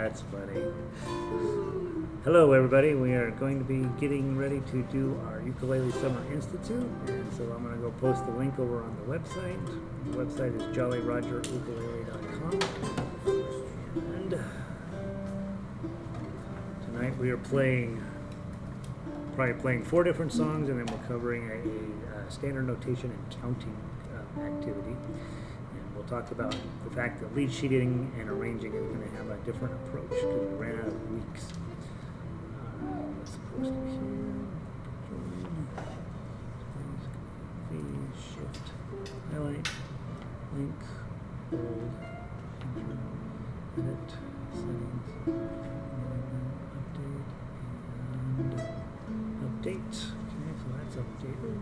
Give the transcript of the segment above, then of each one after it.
That's funny. Hello everybody, we are going to be getting ready to do our Ukulele Summer Institute, and so I'm going to go post the link over on the website. The website is jollyrogerukulele.com, and tonight we are probably playing 4 different songs, and then we're covering a standard notation and counting activity. And we'll talk about the fact that lead sheeting and arranging is going to have a different approach because we ran out of weeks. It's supposed to be here. Shift, highlight, link, hold, enter, edit, settings, update, and update. Okay, so that's updated.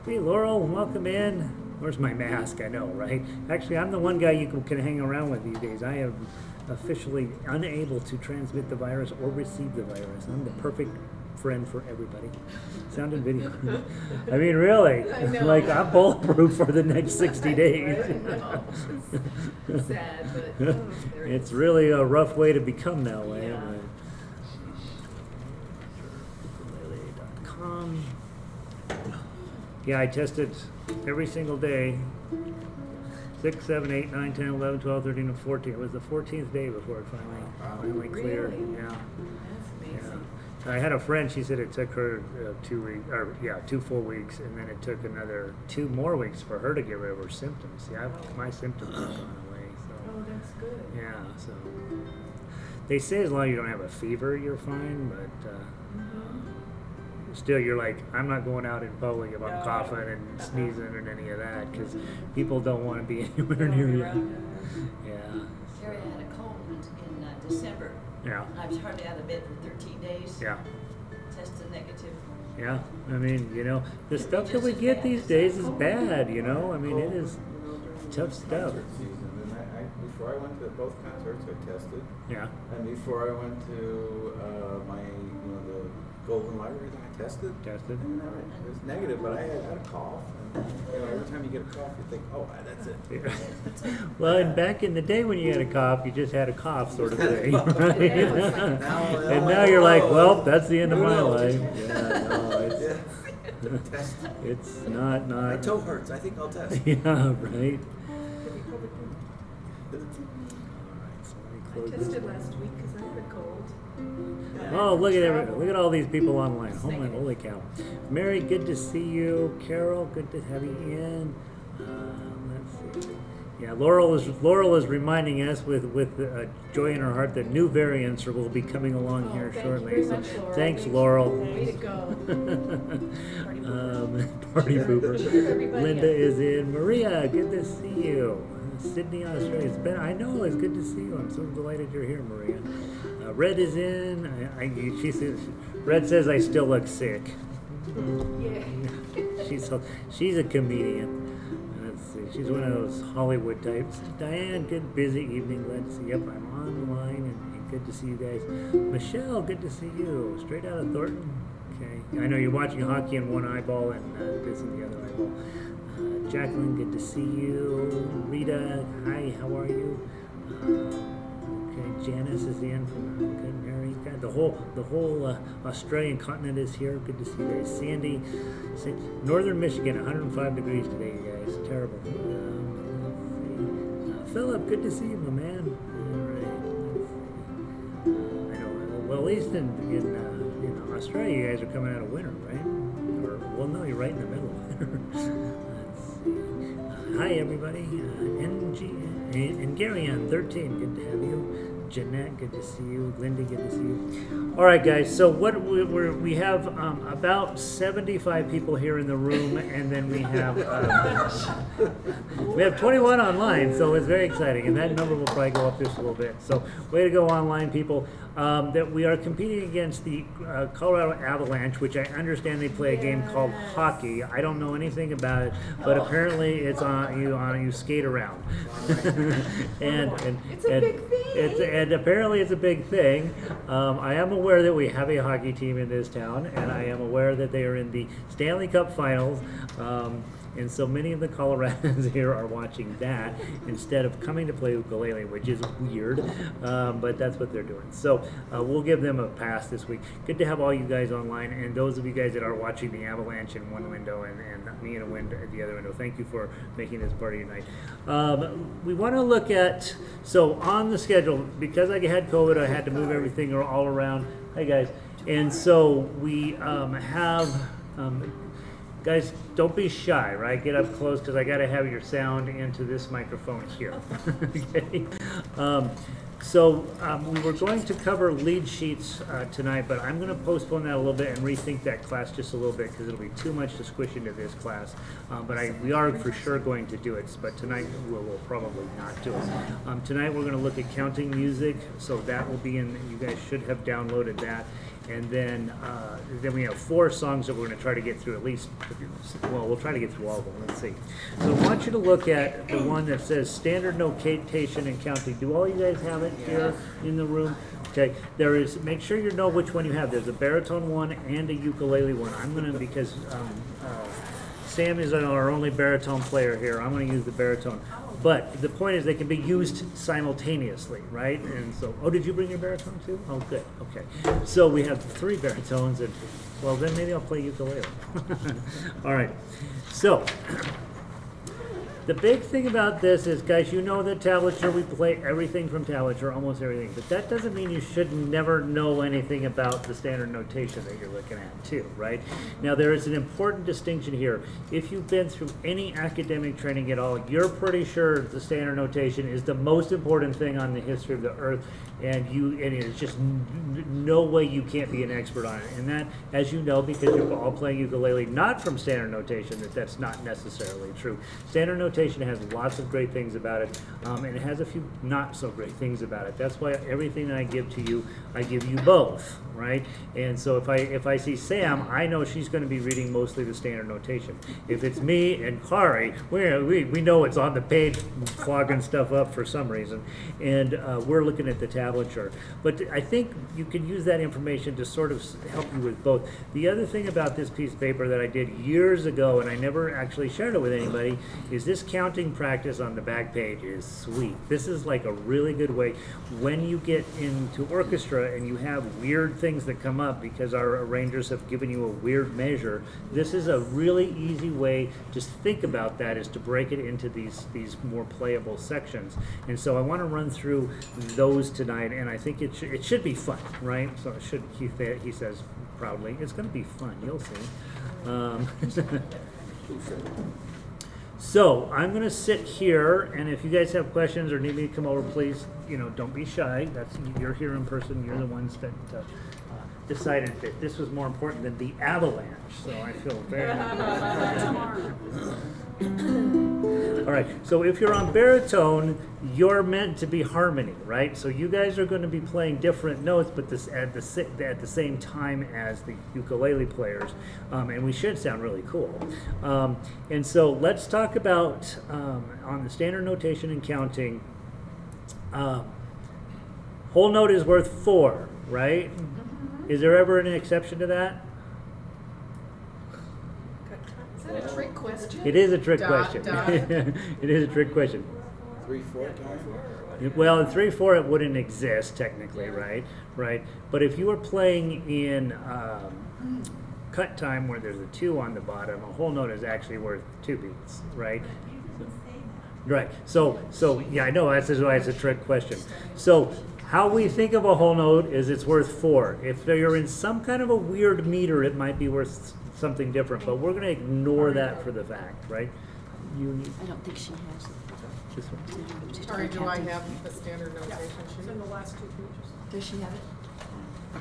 Hey Laurel, welcome in. Where's my mask? I know, right? Actually, I'm the one guy you can hang around with these days. I am officially unable to transmit the virus or receive the virus. I'm the perfect friend for everybody. Sound and video. I mean, really. I know. Like, I'm bulletproof for the next 60 days. I know. It's sad, but it's really a rough way to become that way. Yeah. Ukulele.com. Yeah, I tested every single day. 6, 7, 8, 9, 10, 11, 12, 13, and 14. It was the 14th day before it finally cleared. Really? Yeah. That's amazing. Yeah. I had a friend, she said it took her 2 weeks, or 2 full weeks, and then it took another 2 more weeks for her to get rid of her symptoms. See, my symptoms have gone away. So. Oh, that's good. Yeah, so they say as long as you don't have a fever, you're fine, but still, you're like, I'm not going out in public if I'm coughing and sneezing and any of that, because people don't want to be anywhere near you. Yeah. Sarah had a cold in December. Yeah. I was hardly out of bed for 13 days. Yeah. Tested negative. Yeah. I mean, the stuff that we get these days is bad, I mean, it is tough stuff. Before I went to both concerts, I tested. Yeah. And before I went to my, the Golden Library, I tested. Tested. And it was negative, but I had a cough. And every time you get a cough, you think, oh, that's it. Yeah. Well, and back in the day when you had a cough, you just had a cough sort of thing, right? And now you're like, well, that's the end of my life. Yeah, no, it's not. My toe hurts. I think I'll test. Yeah, right. I tested last week because I had a cold. Oh, look at all these people online. Holy cow. Mary, good to see you. Carol, good to have you in. Let's see. Yeah, Laurel is reminding us with joy in her heart that new variants will be coming along here shortly. Thank you very much, Laurel. Thanks, Laurel. Way to go. Party pooper. Everybody Linda else. is in. Maria, good to see you. Sydney, Australia. I know, it's good to see you. I'm so delighted you're here, Maria. Red is in. Red says I still look sick. Yeah. She's a comedian. Let's see. She's one of those Hollywood types. Diane, good busy evening. Let's see. Yep, I'm online and good to see you guys. Michelle, good to see you. Straight out of Thornton. Okay. I know you're watching hockey in one eyeball and this in the other eyeball. Jacqueline, good to see you. Rita, hi, how are you? Okay, Janice is in from good Mary. God, the whole Australian continent is here. Good to see you guys. Sandy, Northern Michigan, 105 degrees today, you guys. Terrible. Philip, good to see you, my man. All right. I know. Well, at least in Australia, you guys are coming out of winter, right? Well, no, you're right in the middle of winter. Hi, everybody. And Gary on 13, good to have you. Jeanette, good to see you. Linda, good to see you. All right, guys. So we have about 75 people here in the room, and then we have 21 online. So it's very exciting, and that number will probably go up just a little bit. So way to go, online people. That we are competing against the Colorado Avalanche, which I understand they play a game called hockey. I don't know anything about it, but apparently it's on you skate around. and It's a big thing. and apparently it's a big thing. I am aware that we have a hockey team in this town, and I am aware that they are in the Stanley Cup Finals. And so many of the Coloradans here are watching that instead of coming to play ukulele, which is weird, but that's what they're doing. So we'll give them a pass this week. Good to have all you guys online, and those of you guys that are watching the Avalanche in one window and me in a window at the other window, thank you for making this part of your night. We want to look at, so on the schedule, because I had COVID, I had to move everything all around. Hey guys. And so we have... guys, don't be shy, right? Get up close because I got to have your sound into this microphone here. Okay. We were going to cover lead sheets tonight, but I'm going to postpone that a little bit and rethink that class just a little bit because it'll be too much to squish into this class. We are for sure going to do it, but tonight we'll probably not do it. Tonight we're going to look at counting music, so that will be in. You guys should have downloaded that. And then we have 4 songs that we're going to try to get through at least. Well, we'll try to get through all of them. Let's see. So I want you to look at the one that says standard notation and counting. Do all you guys have it here in the room? Okay. There is. Make sure you know which one you have. There's a baritone one and a ukulele one. I'm going to because Sam is our only baritone player here. I'm going to use the baritone. But the point is they can be used simultaneously, right? And so, oh, did you bring your baritone too? Oh, good. Okay. So we have 3 baritones, and well, then maybe I'll play ukulele. All right. So the big thing about this is, guys, you know that tablature, we play everything from tablature, almost everything. But that doesn't mean you should never know anything about the standard notation that you're looking at too, right? Now, there is an important distinction here. If you've been through any academic training at all, you're pretty sure the standard notation is the most important thing on the history of the earth, and it's just no way you can't be an expert on it. And that, as you know, because you're all playing ukulele not from standard notation, that's not necessarily true. Standard notation has lots of great things about it, and it has a few not so great things about it. That's why everything that I give to you, I give you both, right? And so if I see Sam, I know she's going to be reading mostly the standard notation. If it's me and Kari, we know it's on the page clogging stuff up for some reason, and we're looking at the tablature. But I think you can use that information to sort of help you with both. The other thing about this piece of paper that I did years ago, and I never actually shared it with anybody, is this counting practice on the back page is sweet. This is like a really good way when you get into orchestra and you have weird things that come up because our arrangers have given you a weird measure. This is a really easy way. Just think about that, is to break it into these more playable sections. And so I want to run through those tonight, and I think it should be fun, right? So it should. He says proudly, it's going to be fun. You'll see. So I'm going to sit here, and if you guys have questions or need me to come over, please, don't be shy. You're here in person. You're the ones that decided that this was more important than the avalanche. So I feel very All right. So if you're on baritone, you're meant to be harmony, right? So you guys are going to be playing different notes, but this at the same time as the ukulele players, and we should sound really cool. And so let's talk about on the standard notation and counting. Whole note is worth 4, right? Is there ever an exception to that? Is that a trick question? It is a trick question. Dot. It is a trick question. 3/4 time? Well, in 3/4 it wouldn't exist technically, right? But if you were playing in cut time where there's a 2 on the bottom, a whole note is actually worth 2 beats, right? Right. So yeah, I know that's why it's a trick question. So how we think of a whole note is it's worth 4. If you're in some kind of a weird meter, it might be worth something different, but we're going to ignore that for the fact, right? I don't think she has it. This one. Sorry, do I have the standard notation sheet? It's in the last 2 pages. Does she have it?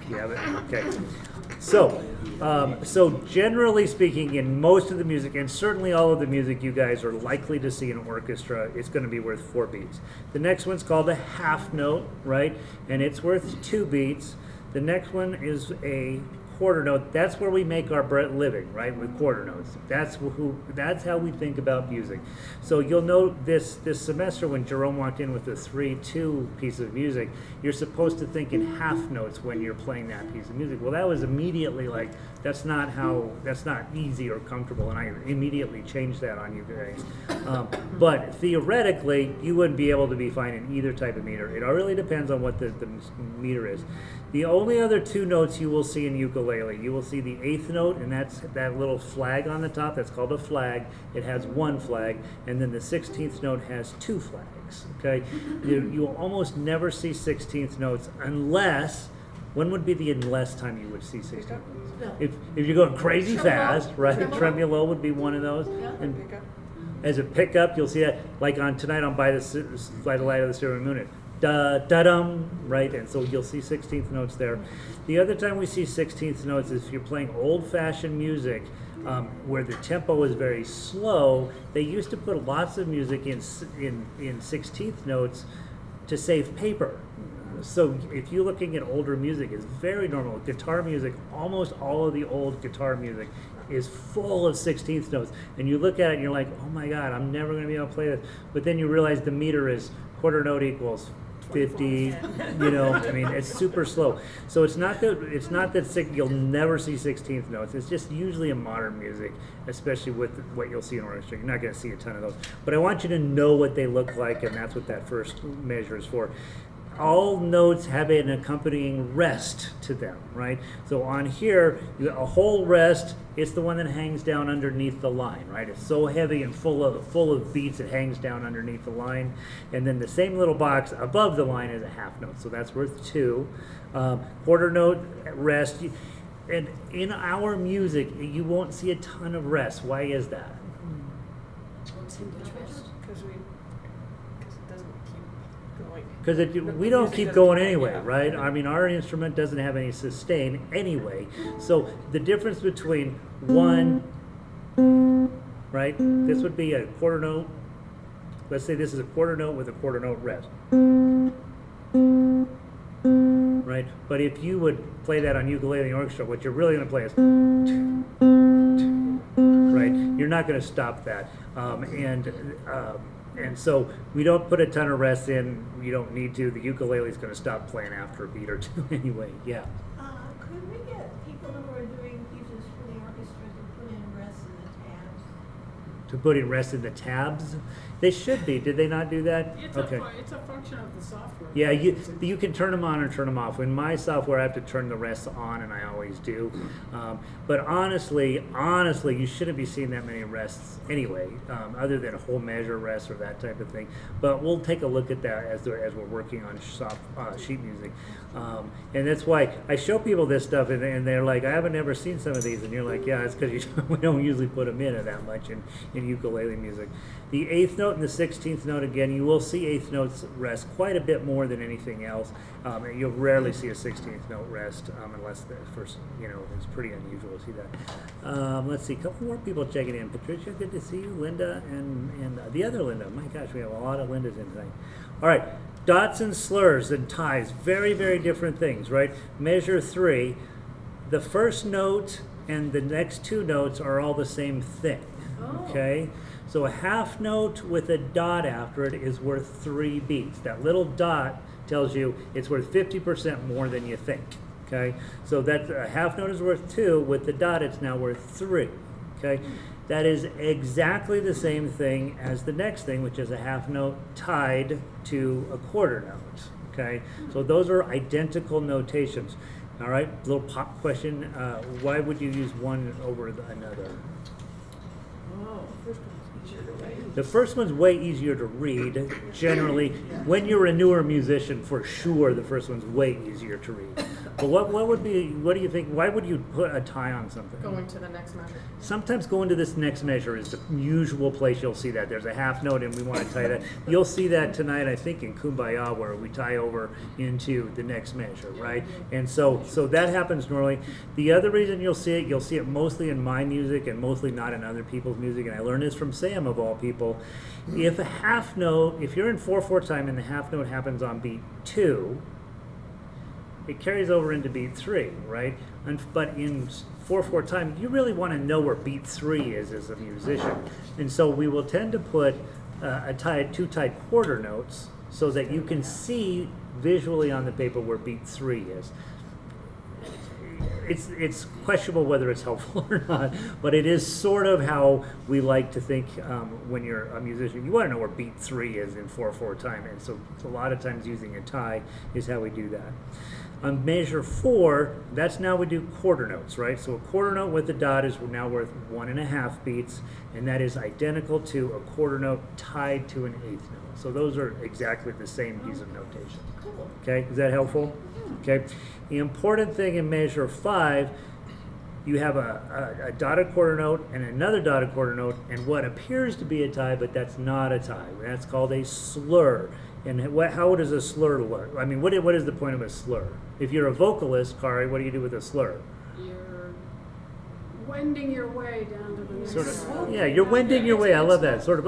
You have it? Okay. So generally speaking, in most of the music, and certainly all of the music you guys are likely to see in an orchestra, it's going to be worth 4 beats. The next one's called a half note, right? And it's worth 2 beats. The next one is a quarter note. That's where we make our living, right? With quarter notes. That's how we think about music. So you'll note this semester when Jerome walked in with the 3/2 piece of music, you're supposed to think in half notes when you're playing that piece of music. Well, that was immediately like, that's not easy or comfortable, and I immediately changed that on you guys. But theoretically, you wouldn't be able to be fine in either type of meter. It really depends on what the meter is. The only other two notes you will see in ukulele, you will see the 8th note, and that's that little flag on the top. That's called a flag. It has one flag, and then the 16th note has two flags. Okay, you will almost never see 16th notes unless. When would be the unless time you would see 16th notes? If you're going crazy fast, right? Tremolo would be one of those. And as a pickup, you'll see that, like on tonight on By the Light of the Silver Moon, da da dum, right? And so you'll see 16th notes there. The other time we see 16th notes is if you're playing old-fashioned music, where the tempo is very slow. They used to put lots of music in 16th notes to save paper. So if you're looking at older music, it's very normal. Guitar music, almost all of the old guitar music is full of 16th notes. And you look at it and you're like, oh my God, I'm never going to be able to play this. But then you realize the meter is quarter note equals 50, you know, I mean, it's super slow. So it's not that you'll never see 16th notes. It's just usually in modern music, especially with what you'll see in orchestra. You're not going to see a ton of those. But I want you to know what they look like, and that's what that first measure is for. All notes have an accompanying rest to them, right? So on here, a whole rest, it's the one that hangs down underneath the line, right? It's so heavy and full of beats, it hangs down underneath the line. And then the same little box above the line is a half note, so that's worth 2. Quarter note rest, and in our music, you won't see a ton of rest. Why is that? Because we don't keep going anyway, right? I mean, our instrument doesn't have any sustain anyway. So the difference between 1, right? This would be a quarter note. Let's say this is a quarter note with a quarter note rest. Right? But if you would play that on ukulele and orchestra, what you're really going to play is, right? You're not going to stop that. And so we don't put a ton of rest in. You don't need to. The ukulele is going to stop playing after a beat or two anyway. Yeah. Could we get people who are doing pieces for the orchestra to put in rest in the tabs? To put in rest in the tabs? They should be. Did they not do that? It's a function of the software. Yeah, you can turn them on or turn them off. In my software, I have to turn the rest on, and I always do. But honestly, you shouldn't be seeing that many rests anyway, other than a whole measure rest or that type of thing. But we'll take a look at that as we're working on sheet music. And that's why I show people this stuff, and they're like, I haven't ever seen some of these. And you're like, yeah, it's because we don't usually put them in that much in ukulele music. The 8th note and the 16th note, again, you will see 8th notes rest quite a bit more than anything else. You'll rarely see a 16th note rest unless the first, it's pretty unusual to see that. Let's see, a couple more people checking in. Patricia, good to see you. Linda and the other Linda. My gosh, we have a lot of Lindas in tonight. All right, dots and slurs and ties, very, very different things, right? Measure 3, the first note and the next 2 notes are all the same thing, okay? So a half note with a dot after it is worth 3 beats. That little dot tells you it's worth 50% more than you think, okay? So that a half note is worth 2. With the dot, it's now worth 3, okay? That is exactly the same thing as the next thing, which is a half note tied to a quarter note, okay? So those are identical notations, all right? Little pop question, why would you use one over another? The first one's way easier to read, generally. When you're a newer musician, for sure, the first one's way easier to read. But what do you think, why would you put a tie on something? Going to the next measure. Sometimes going to this next measure is the usual place you'll see that. There's a half note and we want to tie that. You'll see that tonight, I think, in Kumbaya, where we tie over into the next measure, right? And so that happens normally. The other reason you'll see it mostly in my music and mostly not in other people's music, and I learned this from Sam of all people. If a half note, if you're in 4/4 time and the half note happens on beat 2, it carries over into beat 3, right? But in 4/4 time, you really want to know where beat 3 is as a musician. And so we will tend to put two tied quarter notes so that you can see visually on the paper where beat 3 is. It's questionable whether it's helpful or not, but it is sort of how we like to think when you're a musician. You want to know where beat 3 is in 4/4 time, and so a lot of times using a tie is how we do that. On measure 4, that's now we do quarter notes, right? So a quarter note with a dot is now worth 1.5 beats, and that is identical to a quarter note tied to an eighth note. So those are exactly the same piece of notation. Cool. Okay, is that helpful? Okay. The important thing in measure 5, you have a dotted quarter note and another dotted quarter note, and what appears to be a tie, but that's not a tie. That's called a slur. And how does a slur look? I mean, what is the point of a slur? If you're a vocalist, Kari, what do you do with a slur? You're wending your way down to the next Sort step. of, yeah, you're wending your way. I love that. Sort of,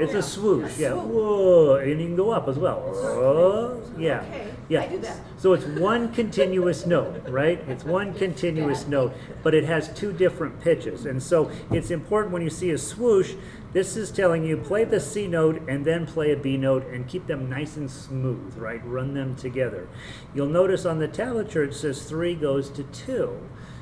it's a swoosh. Yeah, whoa, and you can go up as well. Oh, yeah, Okay, yeah. I do that. So it's one continuous note, right? It's one continuous note, but it has two different pitches. And so it's important when you see a swoosh, this is telling you play the C note and then play a B note and keep them nice and smooth, right? Run them together. You'll notice on the tablature it says 3 goes to 2.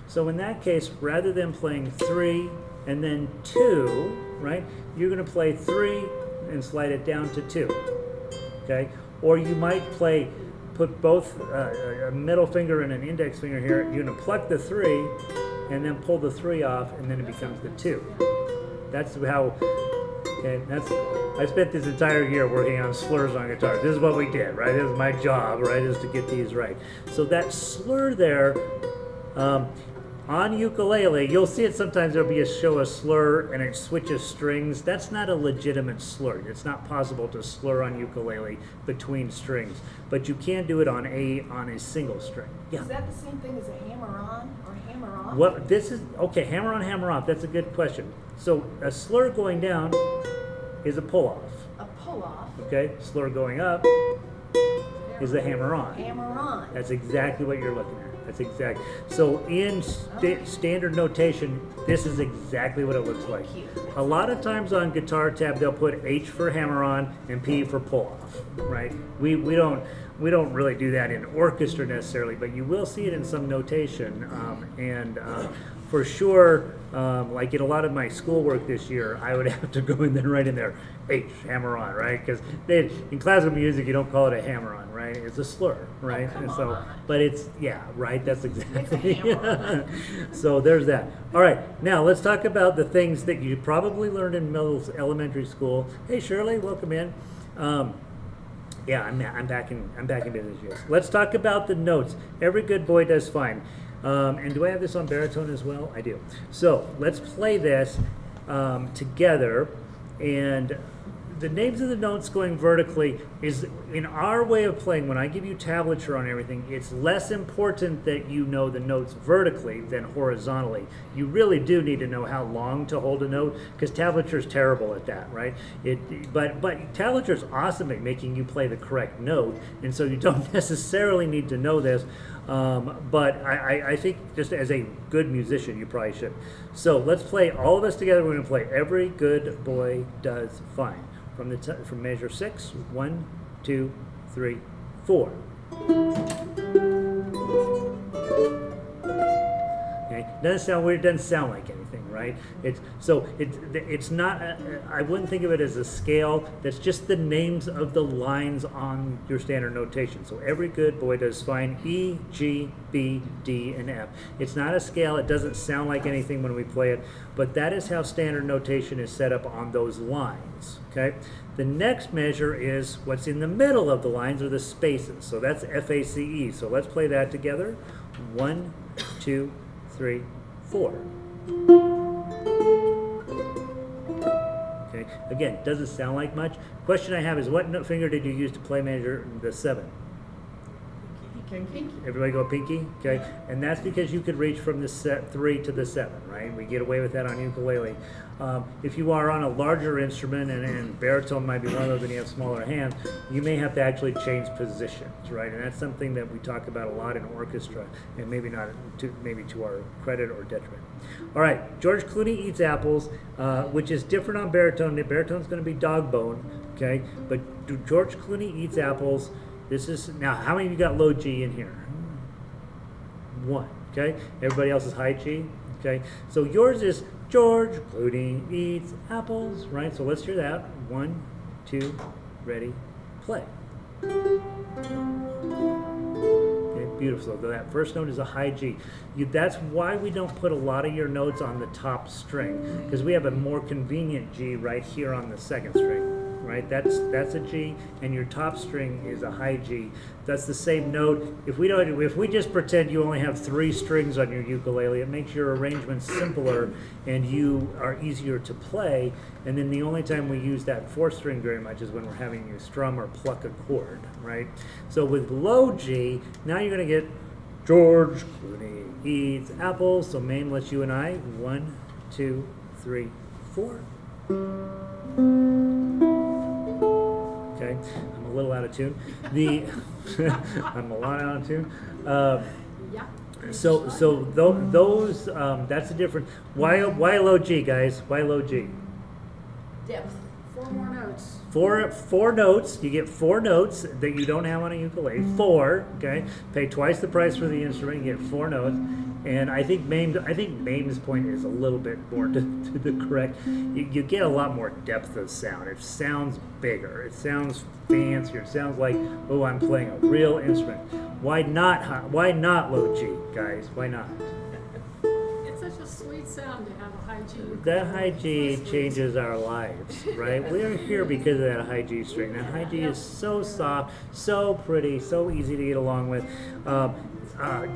So in that case, rather than playing 3 and then 2, right, you're going to play 3 and slide it down to 2, okay? Or you might put both a middle finger and an index finger here. You're going to pluck the 3 and then pull the 3 off, and then it becomes the 2. That's how, okay, I spent this entire year working on slurs on guitar. This is what we did, right? This is my job, right, is to get these right. So that slur there, on ukulele, you'll see it sometimes. There'll be a slur and it switches strings. That's not a legitimate slur. It's not possible to slur on ukulele between strings, but you can do it on a single string. Yeah. Is that the same thing as a hammer on or hammer off? What this is, okay, hammer on, hammer off. That's a good question. So a slur going down is a pull off. A pull off. Okay, slur going up is a hammer on. Hammer on. That's exactly what you're looking at. That's exact. So in standard notation, this is exactly what it looks like. A lot of times on guitar tab, they'll put H for hammer on and P for pull off, right? We don't really do that in orchestra necessarily, but you will see it in some notation. For sure, like in a lot of my schoolwork this year, I would have to go in there, right in there, H, hammer on, right? Because in classical music, you don't call it a hammer on, right? It's a slur, right? Oh, and come so, on. but it's, yeah, right? That's exactly. It's a hammer So there's that. All right, now let's talk about the things that you probably learned in elementary school. Hey, Shirley, welcome in. Yeah, I'm back in business. Yes. Let's talk about the notes. Every good boy does fine. And do I have this on baritone as well? I do. So let's play this together. And the names of the notes going vertically is, in our way of playing, when I give you tablature on everything, it's less important that you know the notes vertically than horizontally. You really do need to know how long to hold a note, because tablature is terrible at that, right? But tablature is awesome at making you play the correct note, and so you don't necessarily need to know this. But I think just as a good musician, you probably should. So let's play all of us together. We're going to play Every Good Boy Does Fine. From measure 6, 1, 2, 3, 4. Okay, doesn't sound weird. Doesn't sound like anything, right? It's not. I wouldn't think of it as a scale. That's just the names of the lines on your standard notation. So every good boy does fine. E, G, B, D, and F. It's not a scale. It doesn't sound like anything when we play it, but that is how standard notation is set up on those lines. Okay. The next measure is what's in the middle of the lines, or the spaces. So that's F-A-C-E. So let's play that together. 1, 2, 3, 4. Okay. Again, doesn't sound like much. Question I have is, what finger did you use to play measure the 7? Pinky. Everybody go pinky, okay? And that's because you could reach from the 3 to the 7, right? We get away with that on ukulele. If you are on a larger instrument, and baritone might be one of those, and you have smaller hands, you may have to actually change positions, right? And that's something that we talk about a lot in orchestra, and maybe not maybe to our credit or detriment. All right, George Clooney eats apples, which is different on baritone. Baritone's going to be dog bone, okay? But George Clooney eats apples. This is, now, how many of you got low G in here? 1, okay? Everybody else is high G, okay? So yours is George Clooney eats apples, right? So let's hear that. 1, 2, ready, play. Okay, beautiful. So that first note is a high G. That's why we don't put a lot of your notes on the top string, because we have a more convenient G right here on the second string. Right, that's a G, and your top string is a high G. That's the same note. If we just pretend you only have 3 strings on your ukulele, it makes your arrangement simpler, and you are easier to play. And then the only time we use that 4th string very much is when we're having you strum or pluck a chord, right? So with low G, now you're going to get George Clooney eats apples. So main, let's you and I. 1, 2, 3, 4. Okay, I'm a little out of tune. I'm a lot out of tune. So those that's the difference. Why low G, guys? Why low G? Depth. 4 more notes. Four notes. You get 4 notes that you don't have on a ukulele. 4. Okay, pay twice the price for the instrument. You get 4 notes. And I think Mame's point is a little bit more to the correct. You get a lot more depth of sound. It sounds bigger. It sounds fancier. It sounds like, oh, I'm playing a real instrument. Why not low G, guys? Why not? It's such a sweet sound to have a high G. That high G changes our lives, right? We are here because of that high G string. That high G is so soft, so pretty, so easy to get along with.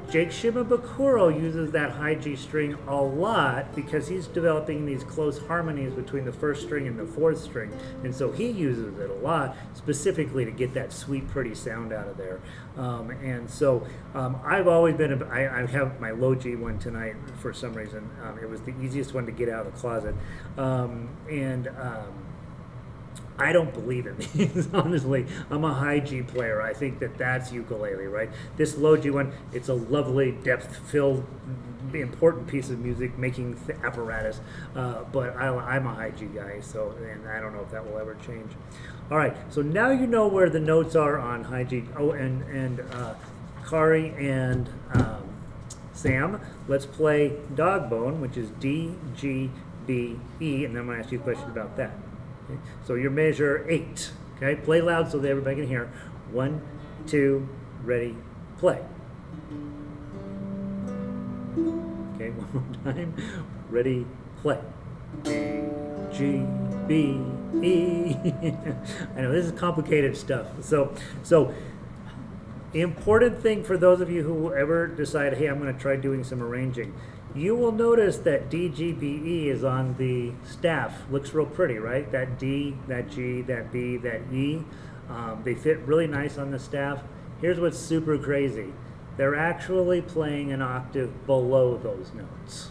Jake Shimabukuro uses that high G string a lot because he's developing these close harmonies between the 1st string and the 4th string, and so he uses it a lot specifically to get that sweet, pretty sound out of there. And so I've always been, I have my low G one tonight for some reason. It was the easiest one to get out of the closet. I don't believe in these, honestly. I'm a high G player. I think that's ukulele, right? This low G one, it's a lovely depth-filled, important piece of music, making apparatus. But I'm a high G guy, so, and I don't know if that will ever change. All right, so now you know where the notes are on high G. Oh, and Kari and Sam, let's play Dog Bone, which is D, G, B, E, and then I'm going to ask you a question about that. Okay. So your measure 8. Okay, play loud so that everybody can hear. 1, 2, ready, play. Okay, one more time. Ready, play. D, G, B, E. I know this is complicated stuff. So the important thing for those of you who ever decide, hey, I'm going to try doing some arranging, you will notice that D, G, B, E is on the staff. Looks real pretty, right? That D, that G, that B, that E. They fit really nice on the staff. Here's what's super crazy. They're actually playing an octave below those notes.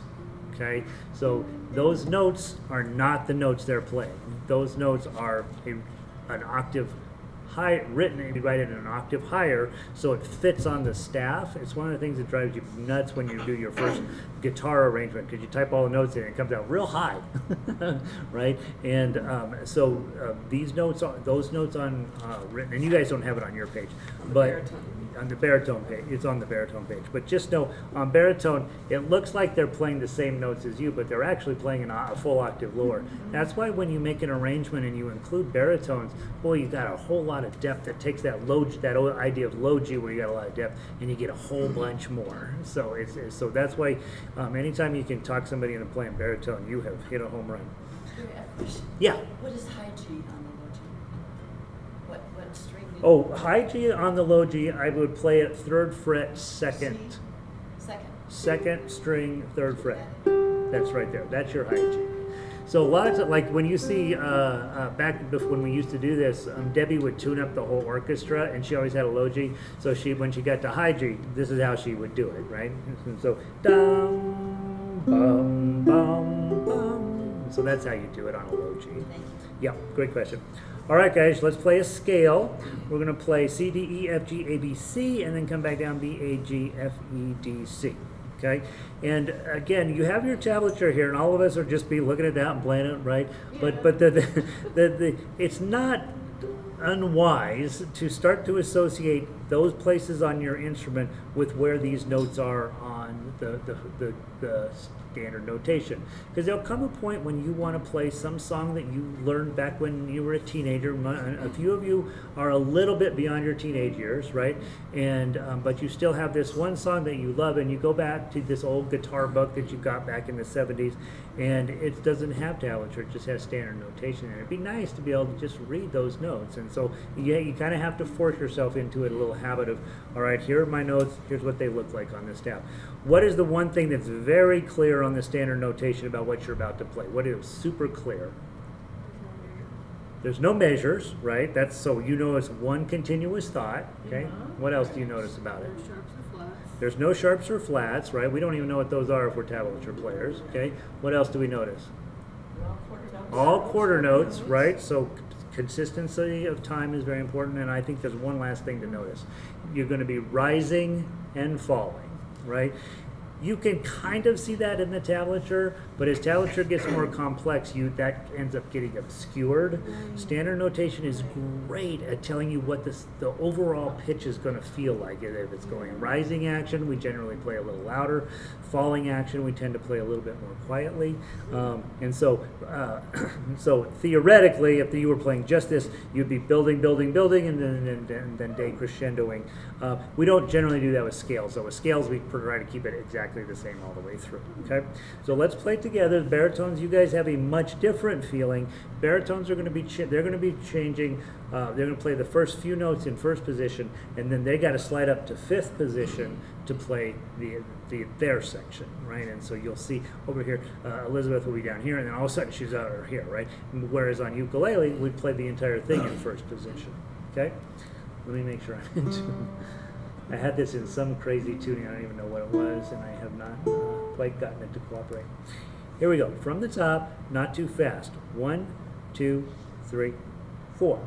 Okay? So those notes are not the notes they're playing. Those notes are an octave high, written, and you write it in an octave higher, so it fits on the staff. It's one of the things that drives you nuts when you do your first guitar arrangement, because you type all the notes in and it comes out real high, right? And these notes, those notes on written, and you guys don't have it on your page, but on the baritone page, it's on the baritone page. But just know, on baritone, it looks like they're playing the same notes as you, but they're actually playing a full octave lower. That's why when you make an arrangement and you include baritones, boy, you got a whole lot of depth that takes that low, that idea of low G where you got a lot of depth, and you get a whole bunch more. So so that's why anytime you can talk somebody into playing baritone, you have hit a home run. Do you have a question? Yeah. What is high G on the low G? What string? Oh, high G on the low G, I would play it 3rd fret, second. Second. Second string, 3rd fret. That's right there. That's your high G. So a lot of like when you see back when we used to do this, Debbie would tune up the whole orchestra, and she always had a low G. So when she got to high G, this is how she would do it, right? And so dum bum bum bum. So that's how you do it on a low G. Yeah, great question. All right, guys, let's play a scale. We're gonna play C, D, E, F, G, A, B, C, and then come back down B, A, G, F, E, D, C. Okay, and again, you have your tablature here, and all of us are just be looking at that and playing it, right? Yeah. But it's not unwise to start to associate those places on your instrument with where these notes are on the standard notation, because there'll come a point when you want to play some song that you learned back when you were a teenager. A few of you are a little bit beyond your teenage years, right? And but you still have this one song that you love, and you go back to this old guitar book that you got back in the 70s, and it doesn't have tablature, it just has standard notation, and it'd be nice to be able to just read those notes. And so you kind of have to force yourself into a little habit of, all right, here are my notes, here's what they look like on this tab. What is the one thing that's very clear on the standard notation about what you're about to play? What is super clear? There's no measures, right? That's so you know it's one continuous thought. Okay. What else do you notice about it? Sharps or flats. There's no sharps or flats, right? We don't even know what those are if we're tablature players. Okay. What else do we notice? All quarter notes, right? So consistency of time is very important, and I think there's one last thing to notice. You're going to be rising and falling, right? You can kind of see that in the tablature, but as tablature gets more complex, that ends up getting obscured. Standard notation is great at telling you what the overall pitch is going to feel like. If it's going rising action, we generally play a little louder. Falling action, we tend to play a little bit more quietly. And so, so theoretically, if you were playing just this, you'd be building, building, building, and then decrescendoing. We don't generally do that with scales. So with scales, we try to keep it exactly the same all the way through. Okay, so let's play together. The baritones, you guys have a much different feeling. Baritones are going to be they're going to be changing. They're going to play the first few notes in first position, and then they got to slide up to fifth position to play their section, right? And so you'll see over here, Elizabeth will be down here, and then all of a sudden she's out here, right? Whereas on ukulele, we play the entire thing in first position. Okay, let me make sure I'm in tune. I had this in some crazy tuning, I don't even know what it was, and I have not quite gotten it to cooperate. Here we go. From the top, not too fast. 1, 2, 3, 4.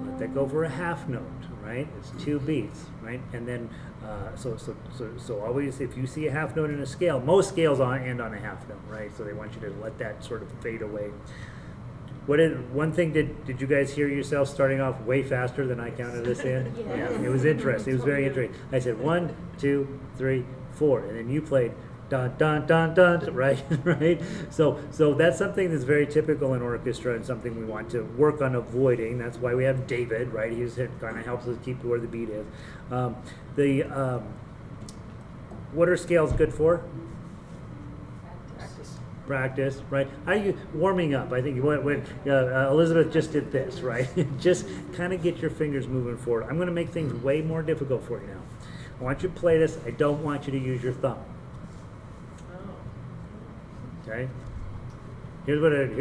Let that go for a half note, right? It's 2 beats, right? And then so always, if you see a half note in a scale, most scales end on a half note, right? So they want you to let that sort of fade away. One thing did you guys hear yourself starting off way faster than I counted this in? Yeah, it was interesting. It was very interesting. I said 1, 2, 3, 4, and then you played dun dun dun dun, right? Right. So that's something that's very typical in orchestra and something we want to work on avoiding. That's why we have David, right? Kind of helps us keep where the beat is. What are scales good for? Practice, right? How are you warming up? I think when Elizabeth just did this, right? Just kind of get your fingers moving forward. I'm going to make things way more difficult for you now. I want you to play this. I don't want you to use your thumb. Okay? Here's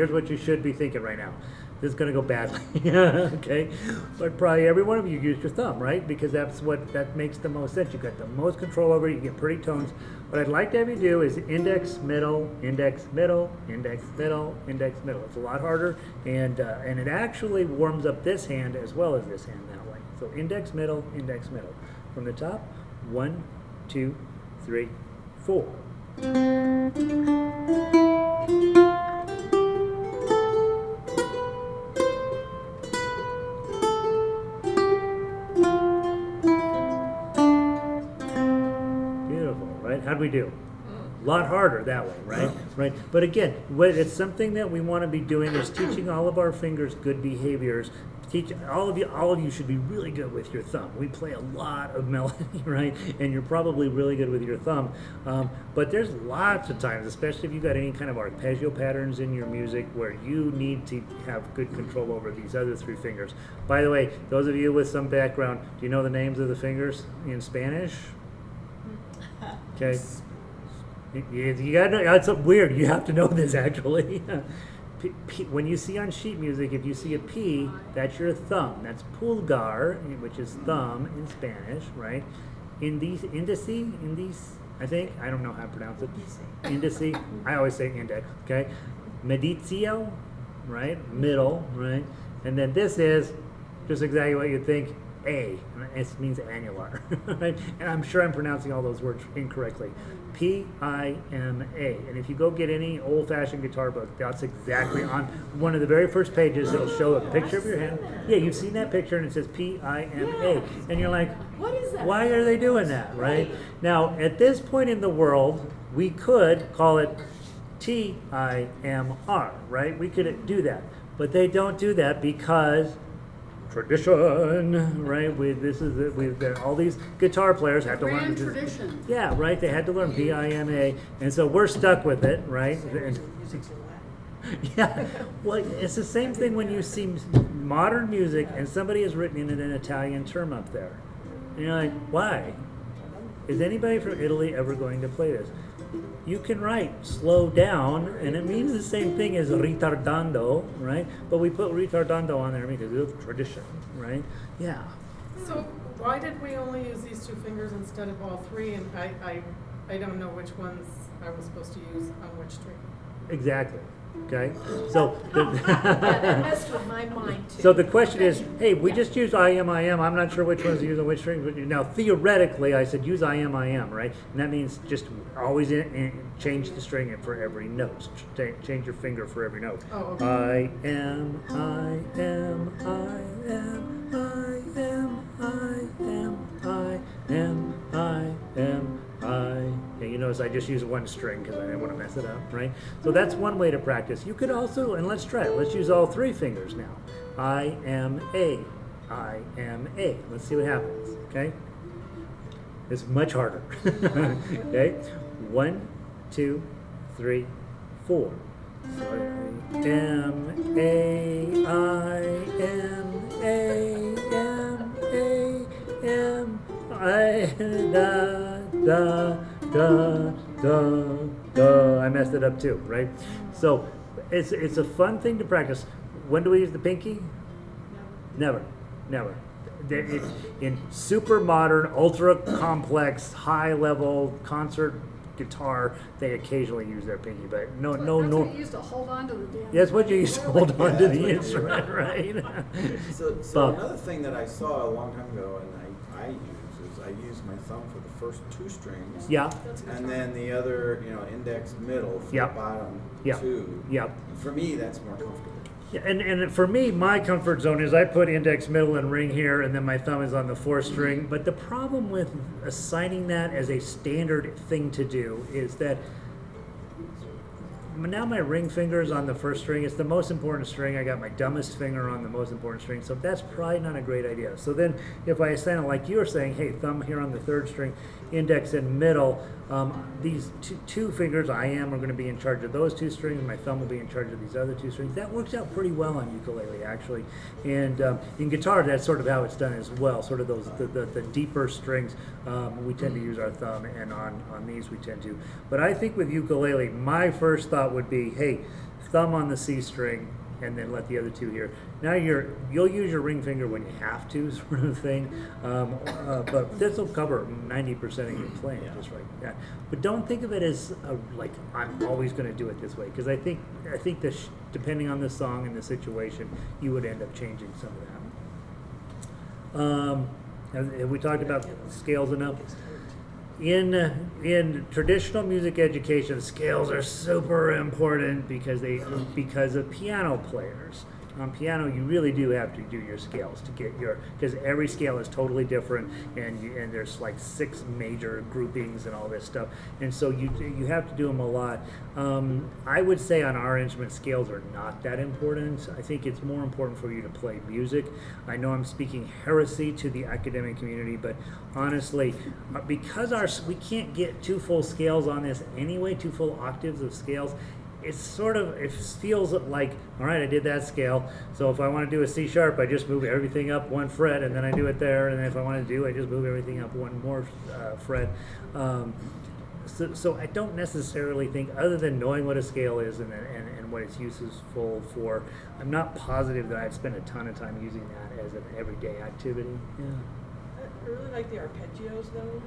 what you should be thinking right now. This is going to go badly. Okay? But probably every one of you used your thumb, right? Because that makes the most sense. You got the most control over it. You get pretty tones. What I'd like to have you do is index, middle, index, middle, index, middle, index, middle. It's a lot harder, and it actually warms up this hand as well as this hand that way. So index, middle, index, middle. From the top, 1, 2, 3, 4. How'd we do? A lot harder that way, right? Right. But again, it's something that we want to be doing is teaching all of our fingers good behaviors, teach all of you should be really good with your thumb. We play a lot of melody, right? And you're probably really good with your thumb. But there's lots of times, especially if you've got any kind of arpeggio patterns in your music, where you need to have good control over these other three fingers. By the way, those of you with some background, do you know the names of the fingers in Spanish? Okay. You gotta know, it's weird. You have to know this actually. When you see on sheet music, if you see a P, that's your thumb. That's pulgar, which is thumb in Spanish, right? Indice, I think. I don't know how to pronounce it. Indice. I always say index, okay? Meditio, right? Middle, right? And then this is just exactly what you think. A. It means annular, right? And I'm sure I'm pronouncing all those words incorrectly. P-I-M-A. And if you go get any old-fashioned guitar book, that's exactly on one of the very first pages. It'll show a picture of your hand. Yeah, you've seen that picture, and it says P-I-M-A. And you're like, What is that? why are they doing that, right? Now, at this point in the world, we could call it T-I-M-R, right? We could do that. But they don't do that because tradition, right? All these guitar players had to learn. Tradition. Yeah, right. They had to learn P-I-M-A, and so we're stuck with it, right? And, yeah, well, it's the same thing when you see modern music and somebody has written in an Italian term up there, and you're like, why? Is anybody from Italy ever going to play this? You can write slow down, and it means the same thing as ritardando, right? But we put ritardando on there because it's tradition, right? Yeah. So why did we only use these two fingers instead of all three? And I don't know which ones I was supposed to use on which string. Exactly. Okay. So Yeah, that messed with my mind too. so the question is, hey, we just use IM. I'm not sure which ones to use on which strings. But now theoretically, I said use IM, right? And that means just always change the string for every note. Change your finger for every note. Oh, okay. I am, I am, I am, I am, I am, I am, I am, I. And you notice I just use one string because I didn't want to mess it up, right? So that's one way to practice. You could also, and let's try it. Let's use all three fingers now. I am A. I am A. Let's see what happens, okay? It's much harder. Okay? 1, 2, 3, 4. So I am A, I am A, am A, am I, da, da, da, da, da. I messed it up too, right? So it's a fun thing to practice. When do we use the pinky? Never. In super modern, ultra complex, high level concert guitar, they occasionally use their pinky, but no. That's what you used to hold on to the damn. That's what you used to hold on to the Yeah, instrument, right? So another thing that I saw a long time ago, and I use is I use my thumb for the first two strings. Yeah. And then the other, index middle for Yep. the bottom Yep. two. Yep. For me, that's more comfortable. Yeah, and for me, my comfort zone is I put index, middle, and ring here, and then my thumb is on the fourth string. But the problem with assigning that as a standard thing to do is that now my ring finger is on the first string. It's the most important string. I got my dumbest finger on the most important string, so that's probably not a great idea. So then if I assign it like you were saying, hey, thumb here on the third string, index and middle, these two fingers are going to be in charge of those two strings. My thumb will be in charge of these other two strings. That works out pretty well on ukulele, actually. And in guitar, that's sort of how it's done as well. Sort of those the deeper strings, we tend to use our thumb, and on these we tend to. But I think with ukulele, my first thought would be, hey, thumb on the C string, and then let the other two here. Now you'll use your ring finger when you have to, sort of thing. But this will cover 90% of your playing, just like that. But don't think of it as like I'm always going to do it this way, because I think depending on the song and the situation, you would end up changing some of that. Have we talked about scales enough? In traditional music education, scales are super important because of piano players. On piano, you really do have to do your scales to get because every scale is totally different, and there's like 6 major groupings and all this stuff, and so you have to do them a lot. I would say on our instrument, scales are not that important. I think it's more important for you to play music. I know I'm speaking heresy to the academic community, but honestly, because we can't get 2 full scales on this anyway, 2 full octaves of scales. It feels like, all right, I did that scale. So if I want to do a C sharp, I just move everything up 1 fret, and then I do it there. And then if I want to do, I just move everything up 1 more fret. So I don't necessarily think, other than knowing what a scale is and what its use is for, I'm not positive that I'd spend a ton of time using that as an everyday activity. Yeah. I really like the arpeggios, though.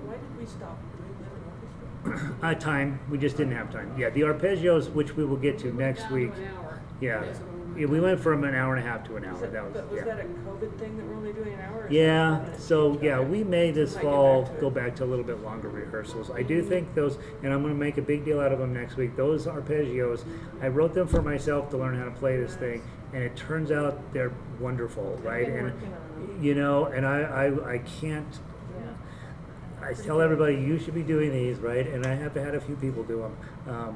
Why did we stop doing them in orchestra? Time. We just didn't have time. Yeah, the arpeggios, which we will get to next Down week. to an hour. Yeah. That's what Yeah, we went from an hour and a half to an hour. But was that a COVID thing that we're only doing an hour? Or Yeah, something? so yeah, we may this Might get fall back to go it. back to a little bit longer rehearsals. I do think those, and I'm going to make a big deal out of them next week. Those arpeggios, I wrote them for myself to learn how to play this thing, and it turns out they're wonderful, right? been And working on them. you know, and I can't. Yeah. I tell everybody you should be doing these, right? And I have had a few people do them,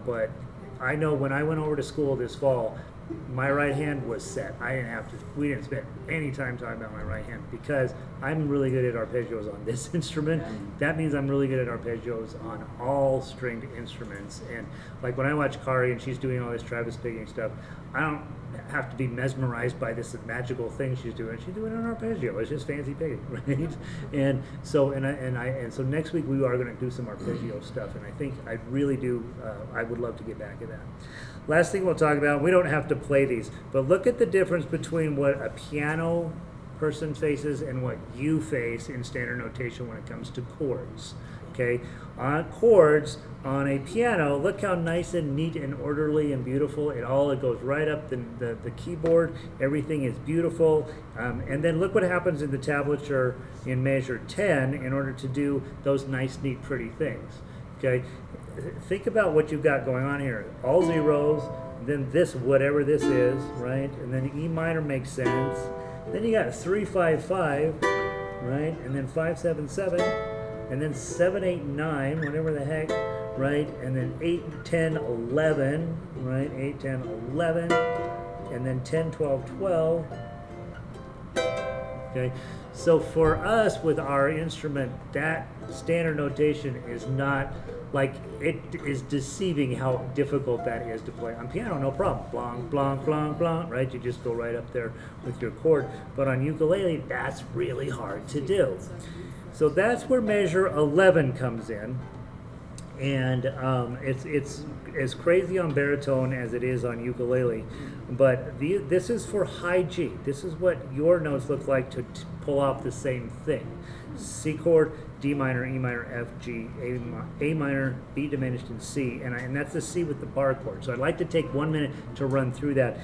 but I know when I went over to school this fall, my right hand was set. We didn't spend any time talking about my right hand because I'm really good at arpeggios on this instrument. That means I'm really good at arpeggios on all stringed instruments. And like when I watch Kari and she's doing all this Travis picking stuff, I don't have to be mesmerized by this magical thing she's doing. She's doing an arpeggio. It's just fancy picking, right? And so so next week we are going to do some arpeggio stuff, and I think I really do. I would love to get back to that. Last thing we'll talk about, we don't have to play these, but look at the difference between what a piano person faces and what you face in standard notation when it comes to chords. Okay, on chords on a piano, look how nice and neat and orderly and beautiful it goes right up the keyboard. Everything is beautiful, and then look what happens in the tablature in measure 10 in order to do those nice, neat, pretty things. Okay, think about what you've got going on here. All zeros, then this, whatever this is, right? And then E minor makes sense. Then you got 3-5-5, right? And then 5-7-7, and then 7-8-9, whatever the heck, right? And then 8-10-11, right? 8-10-11, and then 10-12-12. Okay, so for us with our instrument, that standard notation is not like, it is deceiving how difficult that is to play. On piano, no problem. Blanc, blanc, blanc, blanc, right? You just go right up there with your chord. But on ukulele, that's really hard to do. So that's where measure 11 comes in. And it's as crazy on baritone as it is on ukulele, but this is for high G. This is what your notes look like to pull off the same thing. C chord, D minor, E minor, F, G, A minor, B diminished, and C, and that's the C with the bar chord. So I'd like to take 1 minute to run through that.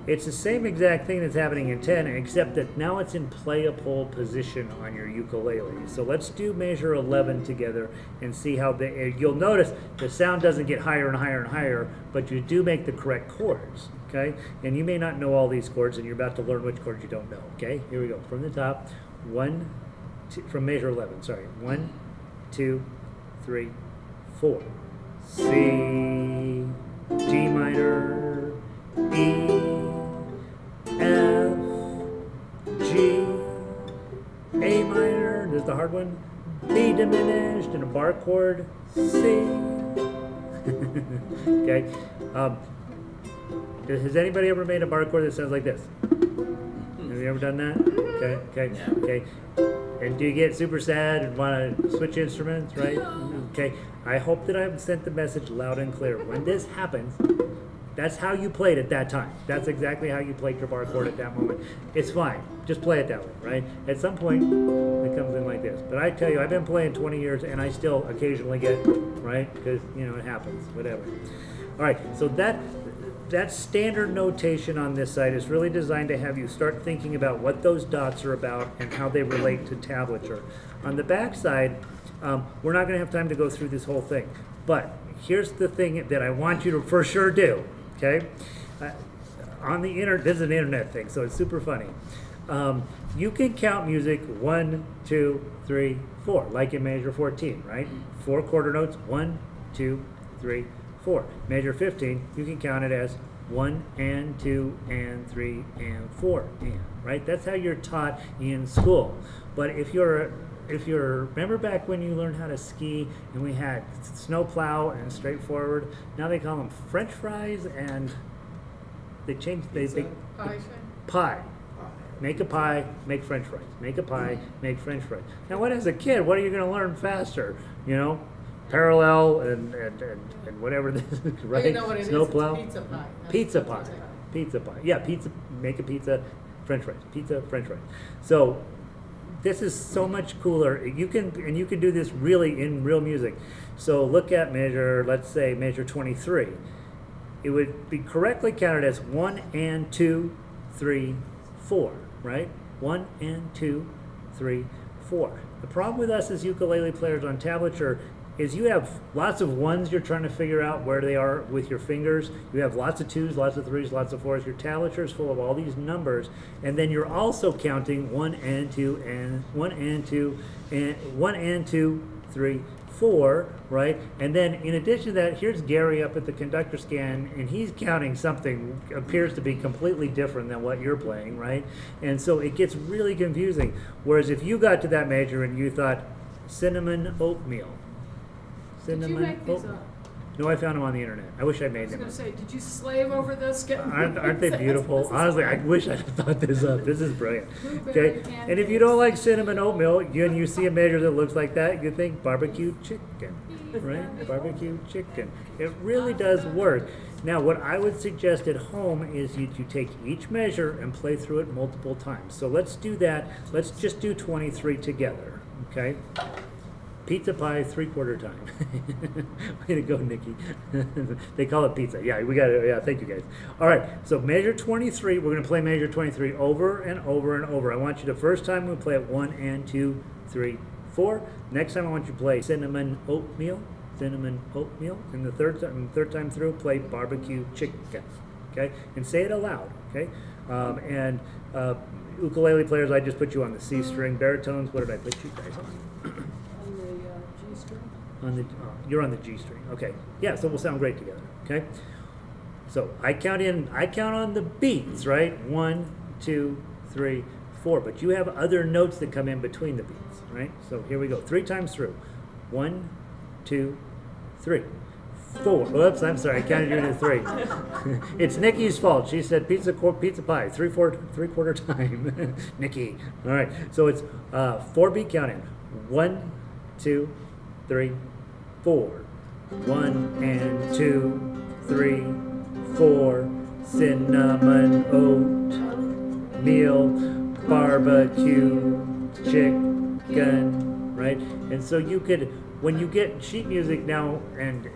It's the same exact thing that's happening in 10, except that now it's in play-a-pole position on your ukulele. So let's do measure 11 together and see how you'll notice the sound doesn't get higher and higher and higher, but you do make the correct chords, okay? And you may not know all these chords, and you're about to learn which chords you don't know, okay? Here we go, from the top, from measure 11, sorry. 1, 2, 3, 4. C, G minor, E, F, G, A minor, there's the hard one, B diminished, and a bar chord, C. Okay. Has anybody ever made a bar chord that sounds like this? Have you ever done that? Okay. And do you get super sad and want to switch instruments, right? Okay. I hope that I've sent the message loud and clear. When this happens, that's how you played at that time. That's exactly how you played your bar chord at that moment. It's fine. Just play it that way, right? At some point, it comes in like this. But I tell you, I've been playing 20 years, and I still occasionally get, right? Because, it happens, whatever. All right, so that standard notation on this side is really designed to have you start thinking about what those dots are about and how they relate to tablature. On the back side, we're not going to have time to go through this whole thing. But here's the thing that I want you to for sure do, okay? on the internet, this is an internet thing, so it's super funny. You can count music 1, 2, 3, 4, like in measure 14, right? 4 quarter notes, 1, 2, 3, 4. Measure 15, you can count it as 1 and 2 and 3 and 4 and, right? That's how you're taught in school. But if you're remember back when you learned how to ski and we had snowplow and straightforward, now they call them French fries and they changed, they I pie. Make a pie, make French fries. Make a pie, make French fries. Now, what as a kid, what are you going to learn faster? You know, parallel and whatever this is, right? You know what it is? Snowplow. It's pizza pie. That's Pizza what pie. it's like. Pizza pie. Yeah, pizza. Make a pizza, French fries. Pizza, French fries. So this is so much cooler. You can do this really in real music. So look at measure. Let's say measure 23. It would be correctly counted as 1 and 2, 3, 4. Right? 1 and 2, 3, 4. The problem with us as ukulele players on tablature is you have lots of ones you're trying to figure out where they are with your fingers. You have lots of 2s, lots of 3s, lots of 4s. Your tablature is full of all these numbers, and then you're also counting 1 and 2 and 1 and 2 and 1 and 2, 3, 4, right? And then in addition to that, here's Gary up at the conductor scan, and he's counting something appears to be completely different than what you're playing, right? And so it gets really confusing. Whereas if you got to that measure and you thought cinnamon oatmeal, Did you make these up? No, I found them on the internet. I wish I I made was them. gonna say, did you slave over this? Aren't they beautiful? This is Honestly, I great. wish I had thought this up. This is brilliant. Blueberry Okay, and if you don't like cinnamon oatmeal, and you see a measure that looks like that, you think barbecue chicken, right? Barbecue chicken. It really does work. Now, what I would suggest at home is you take each measure and play through it multiple times. So let's do that. Let's just do 23 together, okay? Pizza pie 3/4 time. Way to go, Nikki. They call it pizza. Yeah, we got it. Yeah, thank you guys. All right, so measure 23. We're going to play measure 23 over and over and over. I want you the first time we play it 1 and 2, 3, 4. Next time I want you to play cinnamon oatmeal, and the third time through play barbecue chicken. Okay, and say it aloud. Okay, ukulele players, I just put you on the C string. Baritones, what did I put you guys on? On the G string? You're on the G string. Okay. Yeah, so we'll sound great together. Okay. So I count on the beats, right? 1, 2, 3, 4. But you have other notes that come in between the beats, right? So here we go. 3 times through. 1, 2, 3, 4. Whoops, I'm sorry. I counted you into 3. It's Nikki's fault. She said pizza pie 3/4 time. Nikki. All right. So it's 4 beat counting. 1, 2, 3, 4. 1 and 2, 3, 4. Cinnamon oatmeal, barbecue chicken, right? And so you could, when you get sheet music now and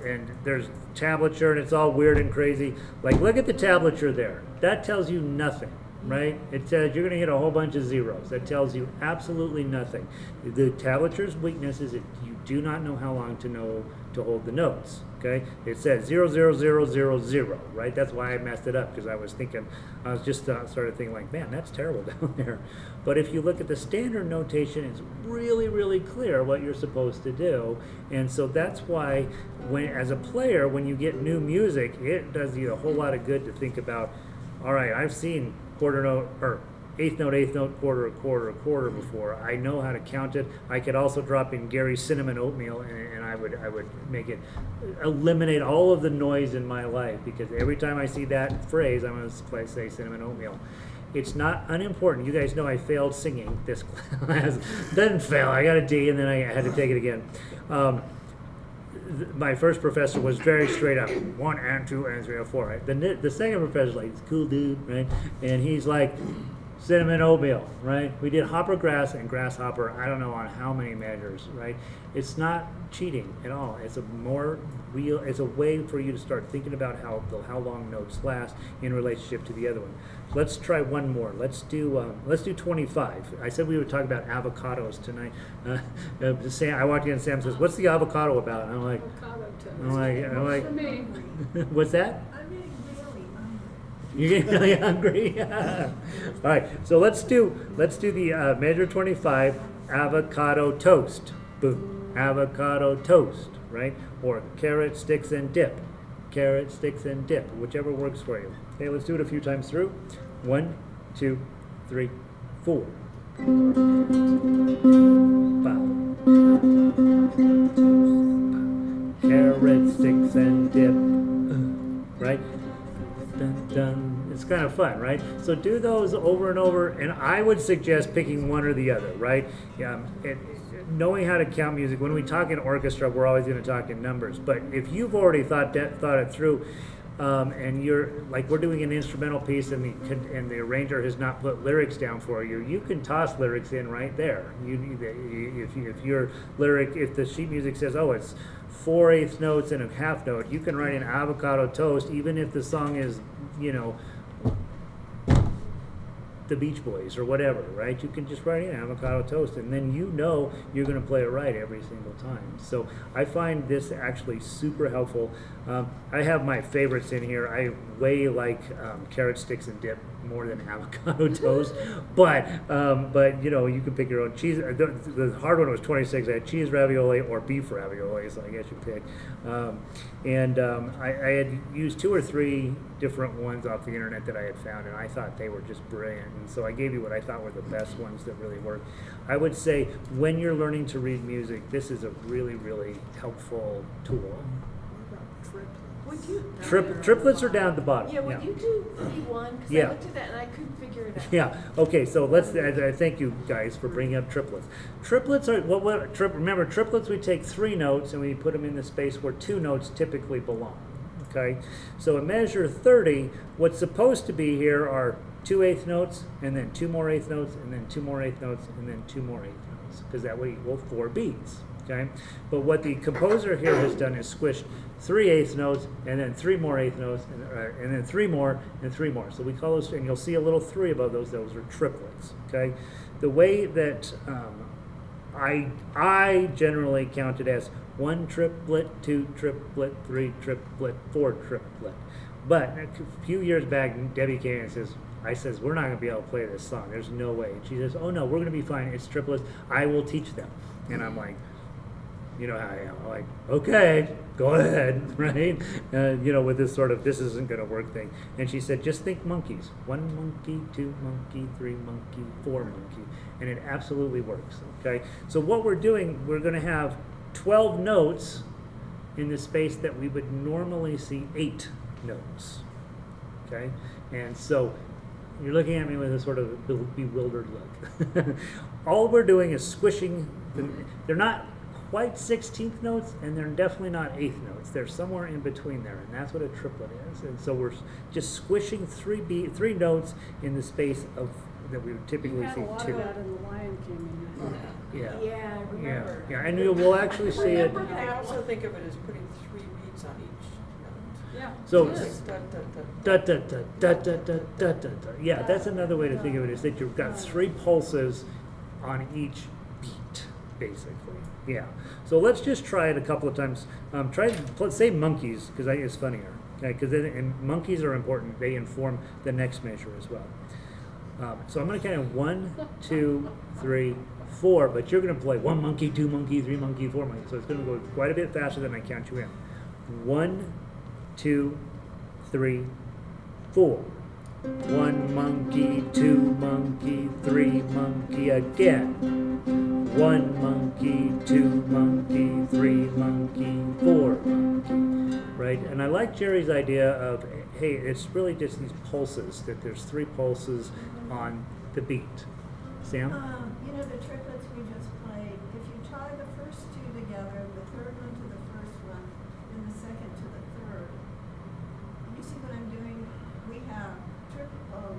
there's tablature and it's all weird and crazy, like look at the tablature there. That tells you nothing. Right? It says you're going to hit a whole bunch of zeros. That tells you absolutely nothing. The tablature's weakness is that you do not know how long to hold the notes. Okay? It says 0, 0, 0, 0, 0. Right? That's why I messed it up, because I was just started thinking like, man, that's terrible down there. But if you look at the standard notation, it's really, really clear what you're supposed to do. And so that's why, as a player, when you get new music, it does you a whole lot of good to think about. All right, I've seen quarter note or eighth note, quarter before. I know how to count it. I could also drop in Gary's cinnamon oatmeal, and I would make it eliminate all of the noise in my life, because every time I see that phrase, I'm going to say cinnamon oatmeal. It's not unimportant. You guys know I failed singing this class. Didn't fail. I got a D, and then I had to take it again. My first professor was very straight up, 1 and 2 and 3 and 4. Right? The second professor's like, this cool dude, right? And he's like, cinnamon oatmeal, right? We did hopper grass and grasshopper. I don't know on how many measures, right? It's not cheating at all. It's a more real. It's a way for you to start thinking about how long notes last in relationship to the other one. Let's try one more. Let's do 25. I said we would talk about avocados tonight. I walked in and Sam says, "What's the avocado about?" And I'm like, Avocado toast. I'm like, For me. what's that? I'm getting really hungry. You're getting really hungry. All right, so let's do the measure 25 avocado toast. Boom, avocado toast, right? Or carrot sticks and dip, carrot sticks and dip, whichever works for you. Okay, let's do it a few times through. 1, 2, 3, 4. Carrot sticks and dip, right? Dun, dun. It's kind of fun, right? So do those over and over, and I would suggest picking one or the other, right? Knowing how to count music, when we talk in orchestra, we're always going to talk in numbers. But if you've already thought it through, and you're like we're doing an instrumental piece, and the arranger has not put lyrics down for you, you can toss lyrics in right there. If your lyric, if the sheet music says, oh, it's 4/8 notes and a half note, you can write an avocado toast, even if the song is, the Beach Boys or whatever, right? You can just write in avocado toast, and then you're going to play it right every single time. So I find this actually super helpful. I have my favorites in here. I way like carrot sticks and dip more than avocado toast, but you can pick your own cheese. The hard one was 26. I had cheese ravioli or beef ravioli, so I guess you pick. I had used 2 or 3 different ones off the internet that I had found, and I thought they were just brilliant. And so I gave you what I thought were the best ones that really work. I would say when you're learning to read music, this is a really, really helpful tool. What about triplets? Would you? Triplets are down at the bottom. Yeah, would you do E1? Because Yeah. I looked at that and I couldn't figure it out. Yeah. Okay. So I thank you guys for bringing up triplets. Triplets are remember triplets. We take 3 notes and we put them in the space where 2 notes typically belong. Okay. So in measure 30, what's supposed to be here are 2 eighth notes, and then 2 more eighth notes, and then 2 more eighth notes, and then 2 more eighth notes, because that would equal 4 beats. Okay. But what the composer here has done is squished 3 eighth notes, and then 3 more eighth notes, and then 3 more, and 3 more. So we call those, and you'll see a little 3 above those. Those are triplets. Okay. The way that I generally count it as 1 triplet, 2 triplet, 3 triplet, 4 triplet. But a few years back, Debbie came and says, we're not going to be able to play this song. There's no way. And she says, oh no, we're going to be fine. It's triplets. I will teach them. And I'm like, you know how I am. I'm like, okay, go ahead, right? With this sort of, this isn't going to work thing. And she said, just think monkeys. 1 monkey, 2 monkey, 3 monkey, 4 monkey. And it absolutely works, okay? So what we're doing, we're going to have 12 notes in the space that we would normally see 8 notes, okay? And so you're looking at me with a sort of bewildered look. All we're doing is squishing, they're not quite 16th notes, and they're definitely not 8th notes. They're somewhere in between there, and that's what a triplet is. And so we're just squishing 3 notes in the space of that we would typically You had see a lot 2. of that in The Lion King. Yeah. Yeah, I remember. Yeah, and we'll actually see it. I also think of it as putting 3 beats on each note. Yeah. So, it Like is. da, da, da, da da da da da da da da da. Yeah, that's another way to think of it, is that you've got 3 pulses on each beat, basically. Yeah. So let's just try it a couple of times. Say monkeys, because it's funnier. Okay, because monkeys are important. They inform the next measure as well. So I'm going to count 1, 2, 3, 4, but you're going to play 1 monkey, 2 monkey, 3 monkey, 4 monkey. So it's going to go quite a bit faster than I count you in. 1, 2, 3, 4. 1 monkey, 2 monkey, 3 monkey again. 1 monkey, 2 monkey, 3 monkey, 4 monkey. Right? And I like Jerry's idea of, hey, it's really just these pulses, that there's 3 pulses on the beat. Sam? The triplets we just played, if you tie the first 2 together, the third one to the first one, and the second to the third, you see what I'm doing? We have triplet, or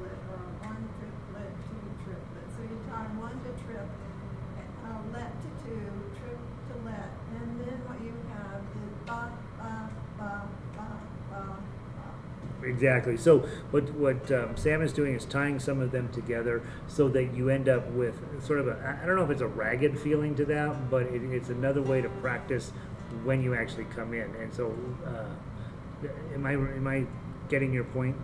1 triplet, 2 triplets. So you tie 1 to trip, let to 2, trip to let, and then what you have is ba, ba, ba, ba, ba, ba. Exactly. So what Sam is doing is tying some of them together so that you end up with sort of I don't know if it's a ragged feeling to that, but it's another way to practice when you actually come in. And so, am I getting your point?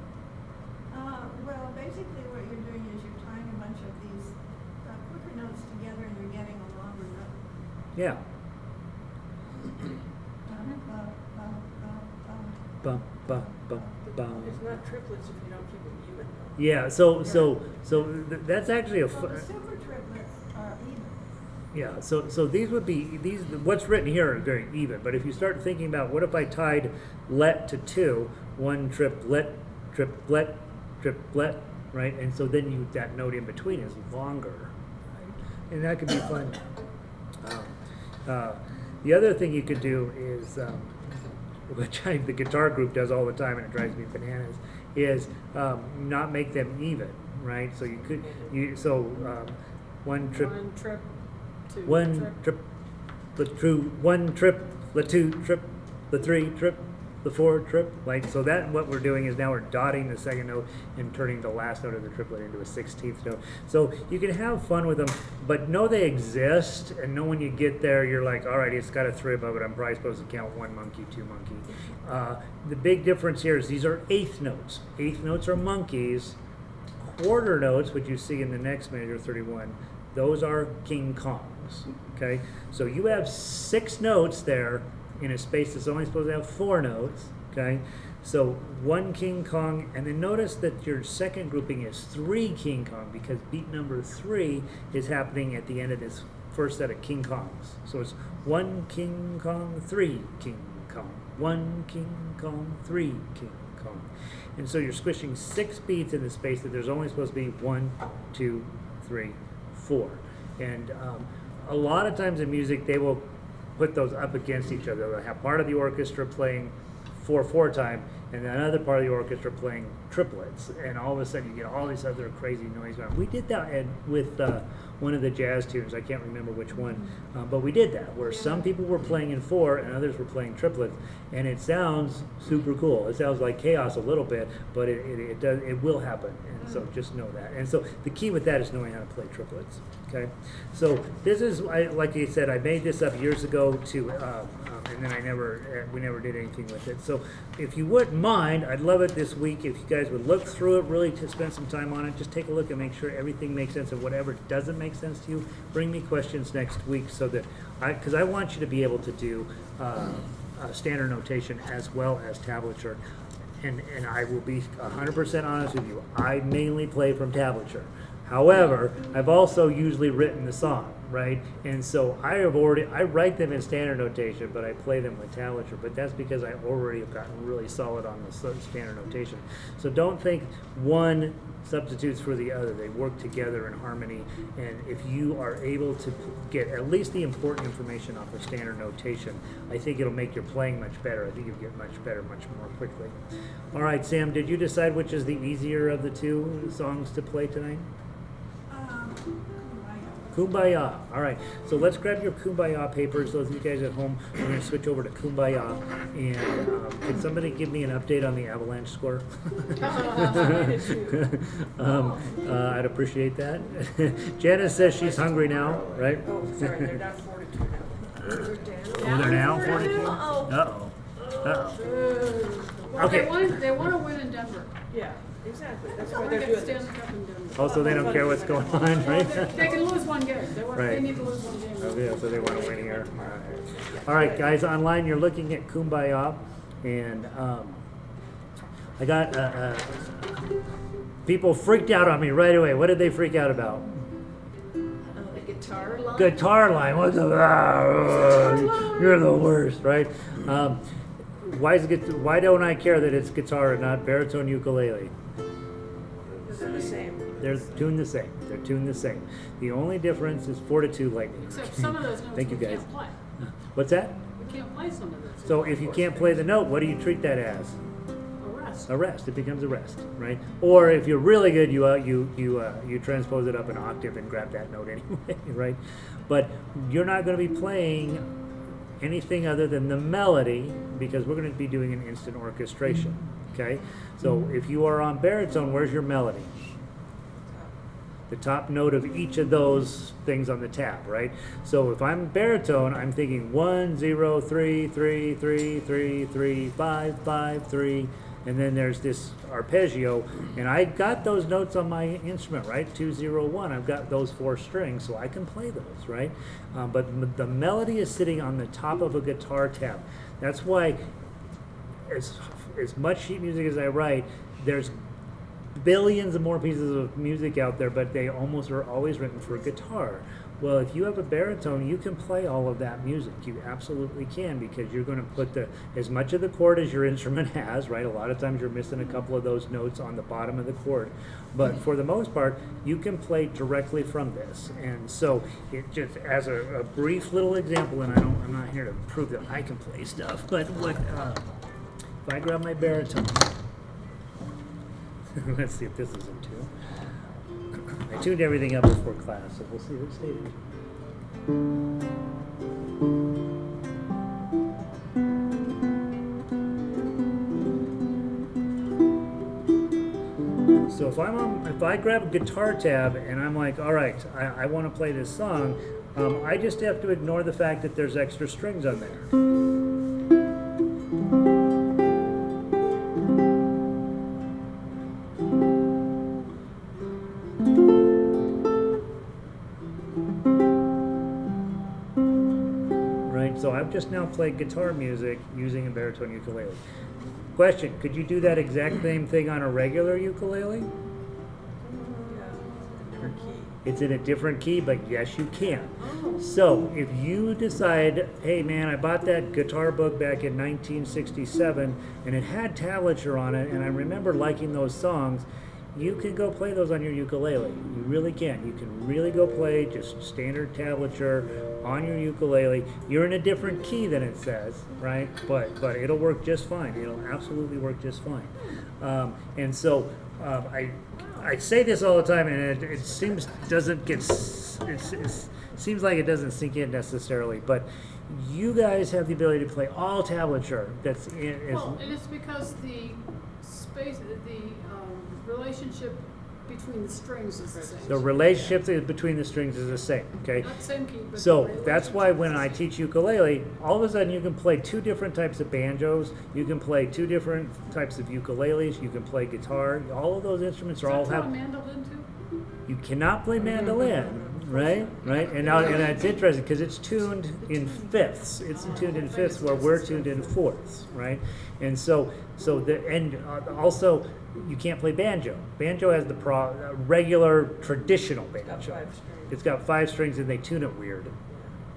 basically what you're doing is you're tying a bunch of these quicker notes together and you're getting a longer note. Yeah. Bum, bum, bum, bum. It's not triplets if you don't keep them even. Yeah, that's actually a So the super triplets are even. yeah. So these would be these. What's written here are very even. But if you start thinking about what if I tied let to 2, 1 triplet, triplet, triplet, right? And so then that note in between is longer, right? And that could be fun. The other thing you could do is, which the guitar group does all the time, and it drives me bananas, is not make them even, right? So you could one trip, One trip, two trip. one trip, the 2 trip, the 3 trip, the 4 trip, like, so that what we're doing is now we're dotting the second note and turning the last note of the triplet into a 16th note. So you can have fun with them, but know they exist, and know when you get there, you're like, all right, it's got a 3 above it, I'm probably supposed to count 1 monkey, 2 monkey. The big difference here is these are 8th notes. 8th notes are monkeys. Quarter notes, which you see in the next measure, 31, those are King Kongs, okay? So you have 6 notes there in a space that's only supposed to have 4 notes, okay? So 1 King Kong, and then notice that your second grouping is 3 King Kong, because beat number 3 is happening at the end of this first set of King Kongs. So it's 1 King Kong, 3 King Kong, 1 King Kong, 3 King Kong. And so you're squishing 6 beats in the space that there's only supposed to be 1, 2, 3, 4. And a lot of times in music, they will put those up against each other. They'll have part of the orchestra playing 4/4 time, and then another part of the orchestra playing triplets, and all of a sudden you get all these other crazy noise going on. We did that with one of the jazz tunes. I can't remember which one, but we did that where some people were playing in 4 and others were playing triplets, and it sounds super cool. It sounds like chaos a little bit, but it will happen, and so just know that. And so the key with that is knowing how to play triplets. Okay, so this is like I said, I made this up years ago to. And then we never did anything with it. So if you wouldn't mind, I'd love it this week if you guys would look through it, really to spend some time on it. Just take a look and make sure everything makes sense, and whatever doesn't make sense to you, bring me questions next week so that because I want you to be able to do standard notation as well as tablature. And I will be 100% honest with you. I mainly play from tablature. However, I've also usually written the song, right? And so I write them in standard notation, but I play them with tablature. But that's because I already have gotten really solid on the standard notation. So don't think one substitutes for the other. They work together in harmony. And if you are able to get at least the important information off of standard notation, I think it'll make your playing much better. I think you'll get much better much more quickly. All right, Sam, did you decide which is the easier of the 2 songs to play tonight? Kumbaya. All right. So let's grab your Kumbaya papers. Those of you guys at home, we're going to switch over to Kumbaya. And can somebody give me an update on the avalanche score? I'd appreciate that. Janice says she's hungry now, right? Oh, sorry, they're down 42 now. Oh, they're now 42? Uh-oh. Well, Okay. they want to win in Denver. Yeah, exactly. That's They why want they're to doing get this. Stanley Cup in Denver. Also, they don't care what's going on, right? They can lose one game. They Right. need to lose one game. Oh, yeah, so they want to win here. All right, guys, online, you're looking at Kumbaya, and I got people freaked out on me right away. What did they freak out about? The guitar line? Guitar line. What's the you're the worst, right? Why don't I care that it's guitar and not baritone ukulele? They're the same. They're tuned the same. They're tuned the same. The only difference is 4/2 lightning. Except some of those notes Thank you, we guys. can't play. What's that? We can't play some of those. So if you can't play the note, what do you treat that as? A rest. A rest. It becomes a rest, right? Or if you're really good, you transpose it up an octave and grab that note anyway, right? But you're not going to be playing anything other than the melody because we're going to be doing an instant orchestration. Okay, so if you are on baritone, where's your melody? The top note of each of those things on the tab, right? So if I'm baritone, I'm thinking 1 0 3 3 3 3 3 5 5 3. and then there's this arpeggio, and I got those notes on my instrument, right? 201. I've got those 4 strings, so I can play those, right? But the melody is sitting on the top of a guitar tab. That's why, as much sheet music as I write, there's billions of more pieces of music out there, but they almost are always written for guitar. Well, if you have a baritone, you can play all of that music. You absolutely can, because you're going to put as much of the chord as your instrument has, right? A lot of times you're missing a couple of those notes on the bottom of the chord. But for the most part, you can play directly from this. And so it just, as a brief little example, and I'm not here to prove that I can play stuff, but if I grab my baritone, let's see if this is in tune. I tuned everything up before class, so we'll see what state it is. So if I grab a guitar tab and I'm like, all right, I want to play this song, I just have to ignore the fact that there's extra strings on there. So I've just now played guitar music using a baritone ukulele. Question, could you do that exact same thing on a regular ukulele? Yeah, different key. It's in a different key, but yes, you can. So if you decide, hey man, I bought that guitar book back in 1967 and it had tablature on it, and I remember liking those songs, you can go play those on your ukulele. You really can. You can really go play just standard tablature on your ukulele. You're in a different key than it says, right? But it'll work just fine. It'll absolutely work just fine. And so I say this all the time, and it seems doesn't get it seems like it doesn't sink in necessarily, but you guys have the ability to play all tablature. Well, and it's because the space, the relationship between the strings is the same. The relationship between the strings is the same, okay? Not the same key, but So the that's why relationship when is the I same. teach ukulele, all of a sudden you can play 2 different types of banjos, you can play 2 different types of ukuleles, you can play guitar. All of those instruments are all Is that have. a mandolin too? You cannot play mandolin, right? Right? And it's interesting because it's tuned in fifths. It's tuned in fifths where we're tuned in fourths, right? And also you can't play banjo. Banjo has the regular traditional Got banjo. 5 strings. It's got 5 strings and they tune it weird.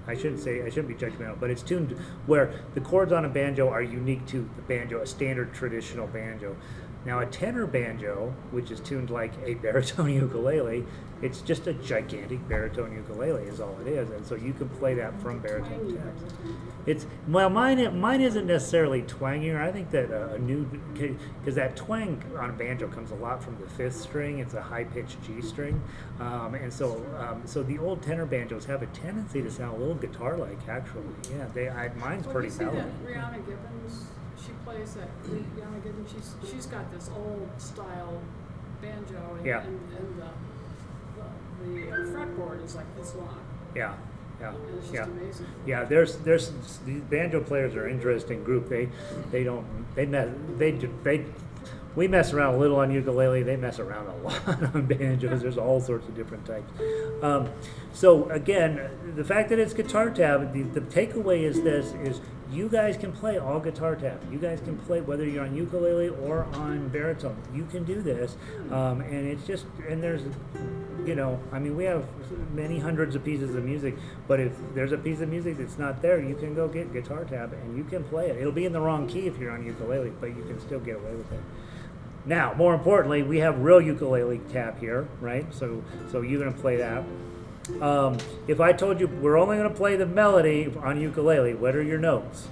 I shouldn't be judgmental, but it's tuned where the chords on a banjo are unique to the banjo, a standard traditional banjo. Now a tenor banjo, which is tuned like a baritone ukulele, it's just a gigantic baritone ukulele is all it is, and so you can play that from baritone tabs. Mine isn't necessarily twangier. I think that because that twang on a banjo comes a lot from the 5th string. It's a high-pitched G string, and so the old tenor banjos have a tendency to sound a little guitar-like. Actually, yeah, mine's Well, pretty you see mellow. that Rihanna Gibbons, she plays that. Rihanna Gibbons, she's got this old style banjo, and, Yeah. and the fretboard is like this long. Yeah. And it's just Yeah. amazing. Yeah, there's these banjo players are an interesting group. We mess around a little on ukulele. They mess around a lot on banjos. There's all sorts of different types. So again, the fact that it's guitar tab, the takeaway is you guys can play all guitar tab. You guys can play whether you're on ukulele or on baritone. You can do this, and it's just there's. We have many hundreds of pieces of music, but if there's a piece of music that's not there, you can go get guitar tab and you can play it. It'll be in the wrong key if you're on ukulele, but you can still get away with it. Now, more importantly, we have real ukulele tab here, right? So you're going to play that. If I told you we're only going to play the melody on ukulele, what are your notes?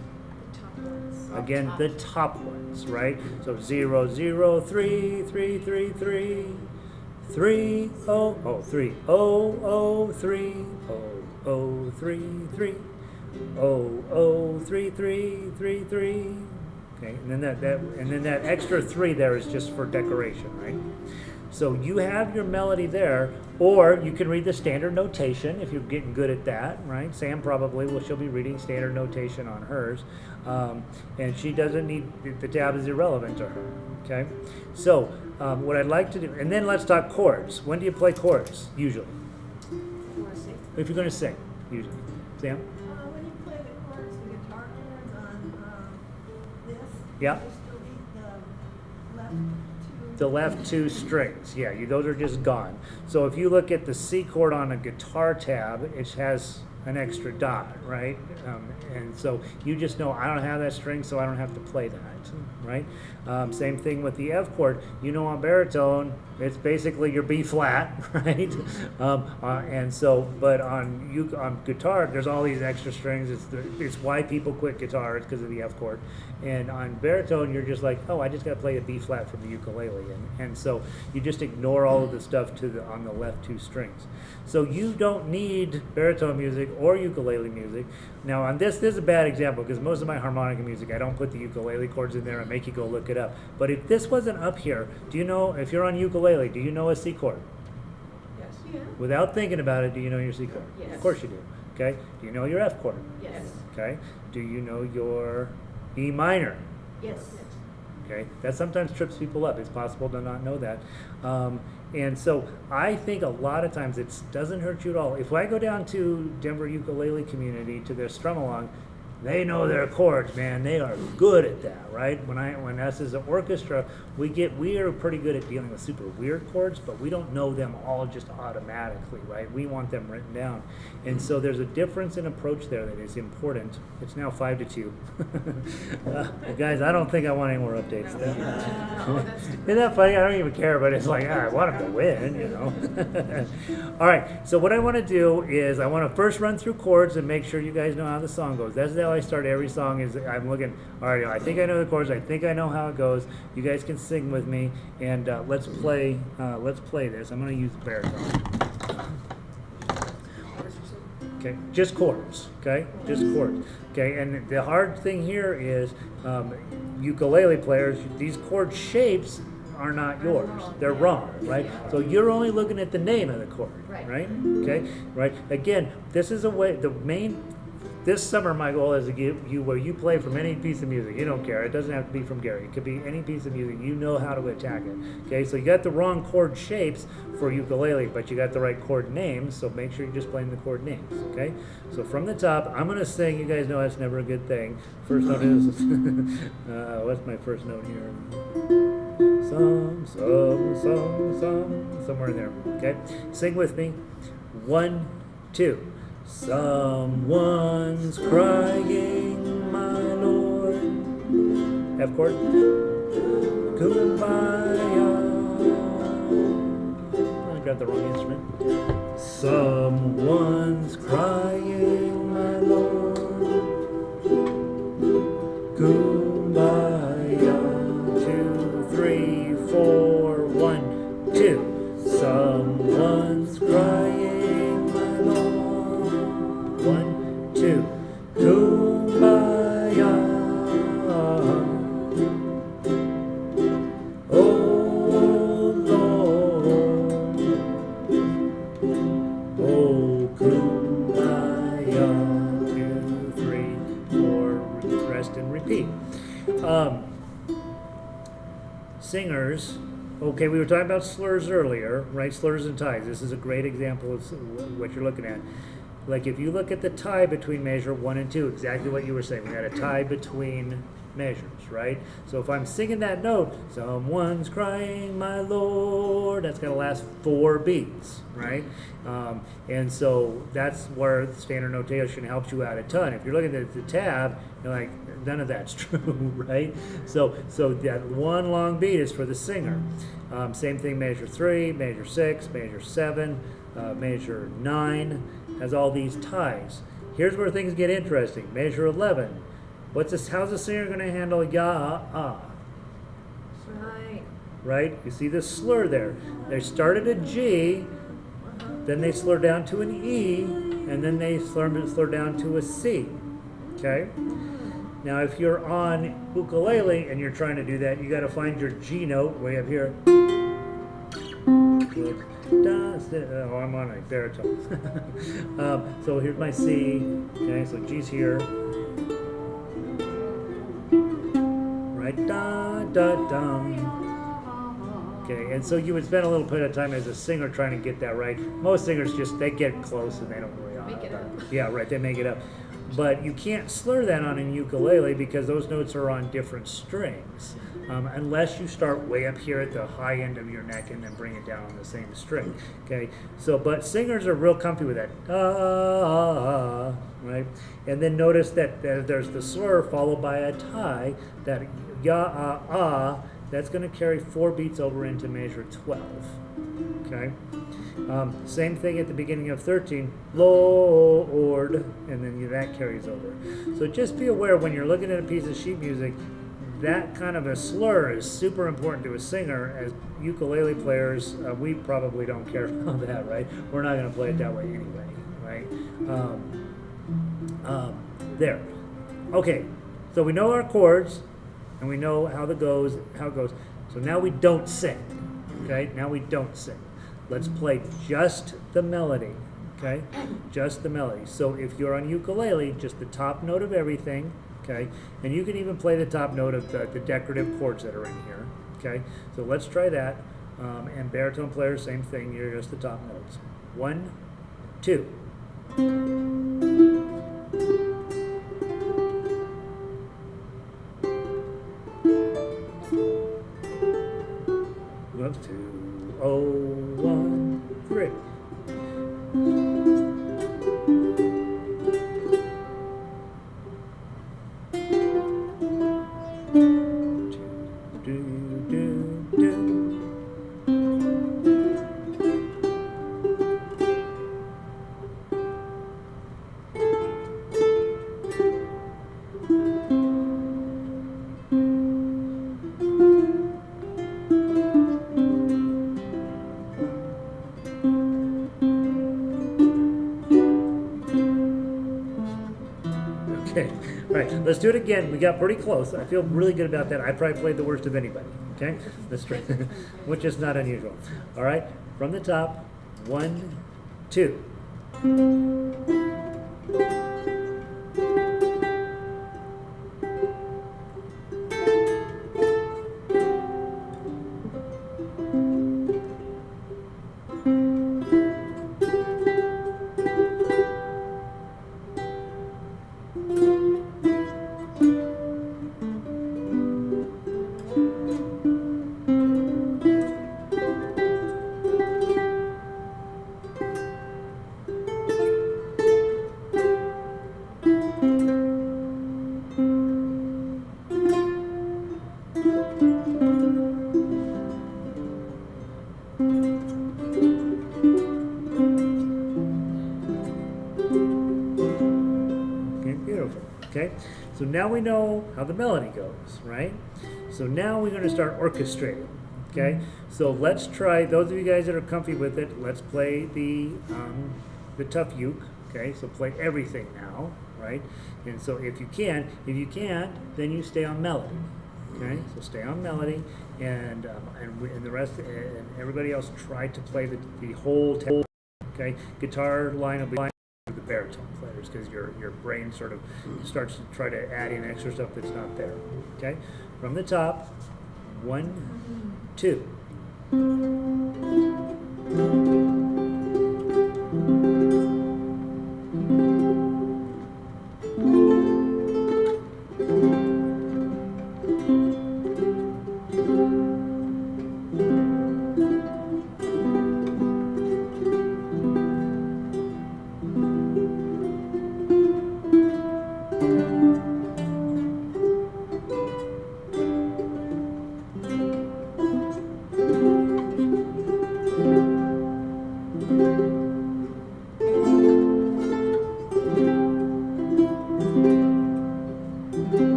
The top ones. Again, the top ones, right? So 0, 0, 3, 3, 3, 3. 3 0 3 0 3 0 3 3 0 3 3 3 3. Okay, and then that extra 3 there is just for decoration, right? So you have your melody there, or you can read the standard notation if you're getting good at that, right? Sam probably will. She'll be reading standard notation on hers, and she doesn't need the tab is irrelevant to her. Okay, so what I'd like to do, and then let's talk chords. When do you play chords usually? You wanna see? If you're going to sing, usually. Sam? When you play the chords, the guitar chords on this, Yeah. you still need the left two. The left two strings, yeah, those are just gone. So if you look at the C chord on a guitar tab, it has an extra dot, right? And so you just know I don't have that string, so I don't have to play that, right? Same thing with the F chord. You know, on baritone, it's basically your B flat, right? And so, but on guitar, there's all these extra strings. It's why people quit guitar. It's because of the F chord. And on baritone, you're just like, oh, I just got to play a B flat from the ukulele, and so you just ignore all of the stuff on the left two strings. So you don't need baritone music or ukulele music. Now on this is a bad example because most of my harmonica music, I don't put the ukulele chords in there and make you go look it up. But if this wasn't up here, do you know, if you're on ukulele, do you know a C chord? Yes. Yeah. Without thinking about it, do you know your C chord? Yes. Of course you do. Okay. Do you know your F chord? Yes. Okay. Do you know your E minor? Yes. Okay, that sometimes trips people up. It's possible to not know that. And so I think a lot of times it doesn't hurt you at all. If I go down to Denver ukulele community to their strum along, they know their chords, man. They are good at that, right? When us as an orchestra, we are pretty good at dealing with super weird chords, but we don't know them all just automatically, right? We want them written down. And so there's a difference in approach there that is important. It's now 5-2. Guys, I don't think I want any more updates. Isn't that funny? I don't even care, but it's like, I want them to win, you know? All right, so what I want to do is I want to first run through chords and make sure you guys know how the song goes. That's how I start every song. Is I'm looking, all right, I think I know the chords. I think I know how it goes. You guys can sing with me, and let's play this. I'm going to use the baritone. Okay, just chords. Okay, just chords. Okay, and the hard thing here is ukulele players. These chord shapes are not yours. They're wrong, right? So you're only looking at the name of the chord, right? Okay, right. Again, this is a way. This summer, my goal is to give you where you play from any piece of music. You don't care. It doesn't have to be from Gary. It could be any piece of music. You know how to attack it. Okay, so you got the wrong chord shapes for ukulele, but you got the right chord names, so make sure you're just playing the chord names, okay? So from the top, I'm going to sing. You guys know that's never a good thing. First note is, what's my first note here? Somewhere in there, okay? Sing with me. 1, 2. Someone's crying, my Lord. F chord. Kumbaya. I grabbed the wrong instrument. Someone's crying, my Lord. Kumbaya. 2, 3, 4, 1, 2. Someone's crying, my Lord. 1, 2, Kumbaya. Oh Lord, oh Kumbaya. 2, 3, 4, rest and repeat. Singers. Okay, we were talking about slurs earlier, right? Slurs and ties. This is a great example of what you're looking at. Like if you look at the tie between measure 1 and 2, exactly what you were saying. We got a tie between measures, right? So if I'm singing that note, someone's crying, my Lord, that's going to last 4 beats, right? And so that's where the standard notation helps you out a ton. If you're looking at the tab, you're like, none of that's true, right? So that one long beat is for the singer. Same thing, measure 3, measure 6, measure 7, measure 9 has all these ties. Here's where things get interesting. Measure 11. How's the singer going to handle ya? Right? You see this slur there. They start at a G, then they slur down to an E, and then they slur down to a C. Okay? Now if you're on ukulele and you're trying to do that, you got to find your G note way up here. Good. Oh, I'm on a baritone. So here's my C. Okay, so G's here. Right, da da dum. Okay, and so you would spend a little bit of time as a singer trying to get that right. Most singers they get close and they don't really Make it up. Yeah, right, they make it up. But you can't slur that on a ukulele because those notes are on different strings. Unless you start way up here at the high end of your neck and then bring it down on the same string. Okay, so but singers are real comfy with that. Right? And then notice that there's the slur followed by a tie, that ya, that's going to carry 4 beats over into measure 12. Okay? Same thing at the beginning of 13, Lord, and then that carries over. So just be aware when you're looking at a piece of sheet music, that kind of a slur is super important to a singer. As ukulele players, we probably don't care about that, right? We're not going to play it that way anyway, right? There. Okay, so we know our chords, and we know how it goes. So now we don't sing, okay? Now we don't sing. Let's play just the melody, okay? Just the melody. So if you're on ukulele, just the top note of everything, okay? And you can even play the top note of the decorative chords that are in here, okay? So let's try that. And baritone players, same thing. You're just the top notes. 1, 2. Whoops, 2, 0, 1, 3. Okay, all right, let's do it again. We got pretty close. I feel really good about that. I probably played the worst of anybody. Okay, let's try, which is not unusual. All right, from the top, 1, 2. Okay, so now we know how the melody goes, right? So now we're going to start orchestrating. Okay, so let's try. Those of you guys that are comfy with it, let's play the tough uke. Okay, so play everything now, right? And so if you can't, then you stay on melody. Okay, so stay on melody, and the rest and everybody else try to play the whole tempo. Okay, guitar line will be the baritone players because your brain sort of starts to try to add in extra stuff that's not there. Okay, from the top, 1, 2.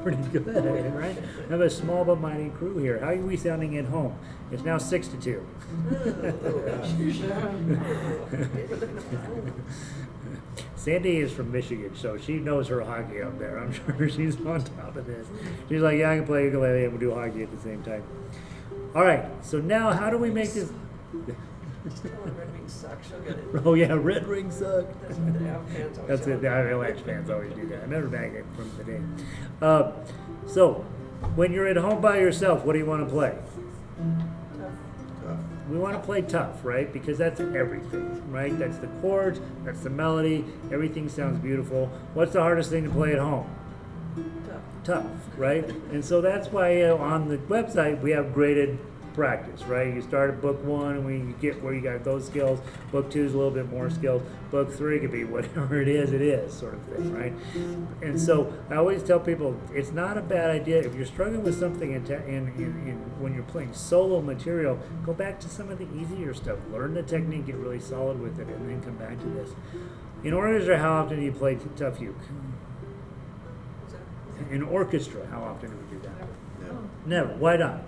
pretty good, right? I have a small but mighty crew here. How are we sounding at home? It's now 6-2. Sandy is from Michigan, so she knows her hockey up there. I'm sure she's on top of this. She's like, yeah, I can play ukulele and we'll do hockey at the same time. All right, so now how do we make this? Tell her Red Wings suck, she'll get it. Oh yeah, Red Wings suck. That's what the Av fans always That's say. it. The Avalanche fans always do that. I remember back from the day. So, when you're at home by yourself, what do you want to play? Tough. We want to play tough, right? Because that's everything, right? That's the chords, that's the melody, everything sounds beautiful. What's the hardest thing to play at home? Tough, right? And so that's why on the website we have graded practice, right? You start at book 1 and when you get where you got those skills, book 2 is a little bit more skills, book 3 could be whatever it is sort of thing, right? And so I always tell people it's not a bad idea if you're struggling with something in when you're playing solo material, go back to some of the easier stuff, learn the technique, get really solid with it, and then come back to this. In orchestra, how often do you play tough uke? In orchestra, how often do we do that? No. Never. Why not?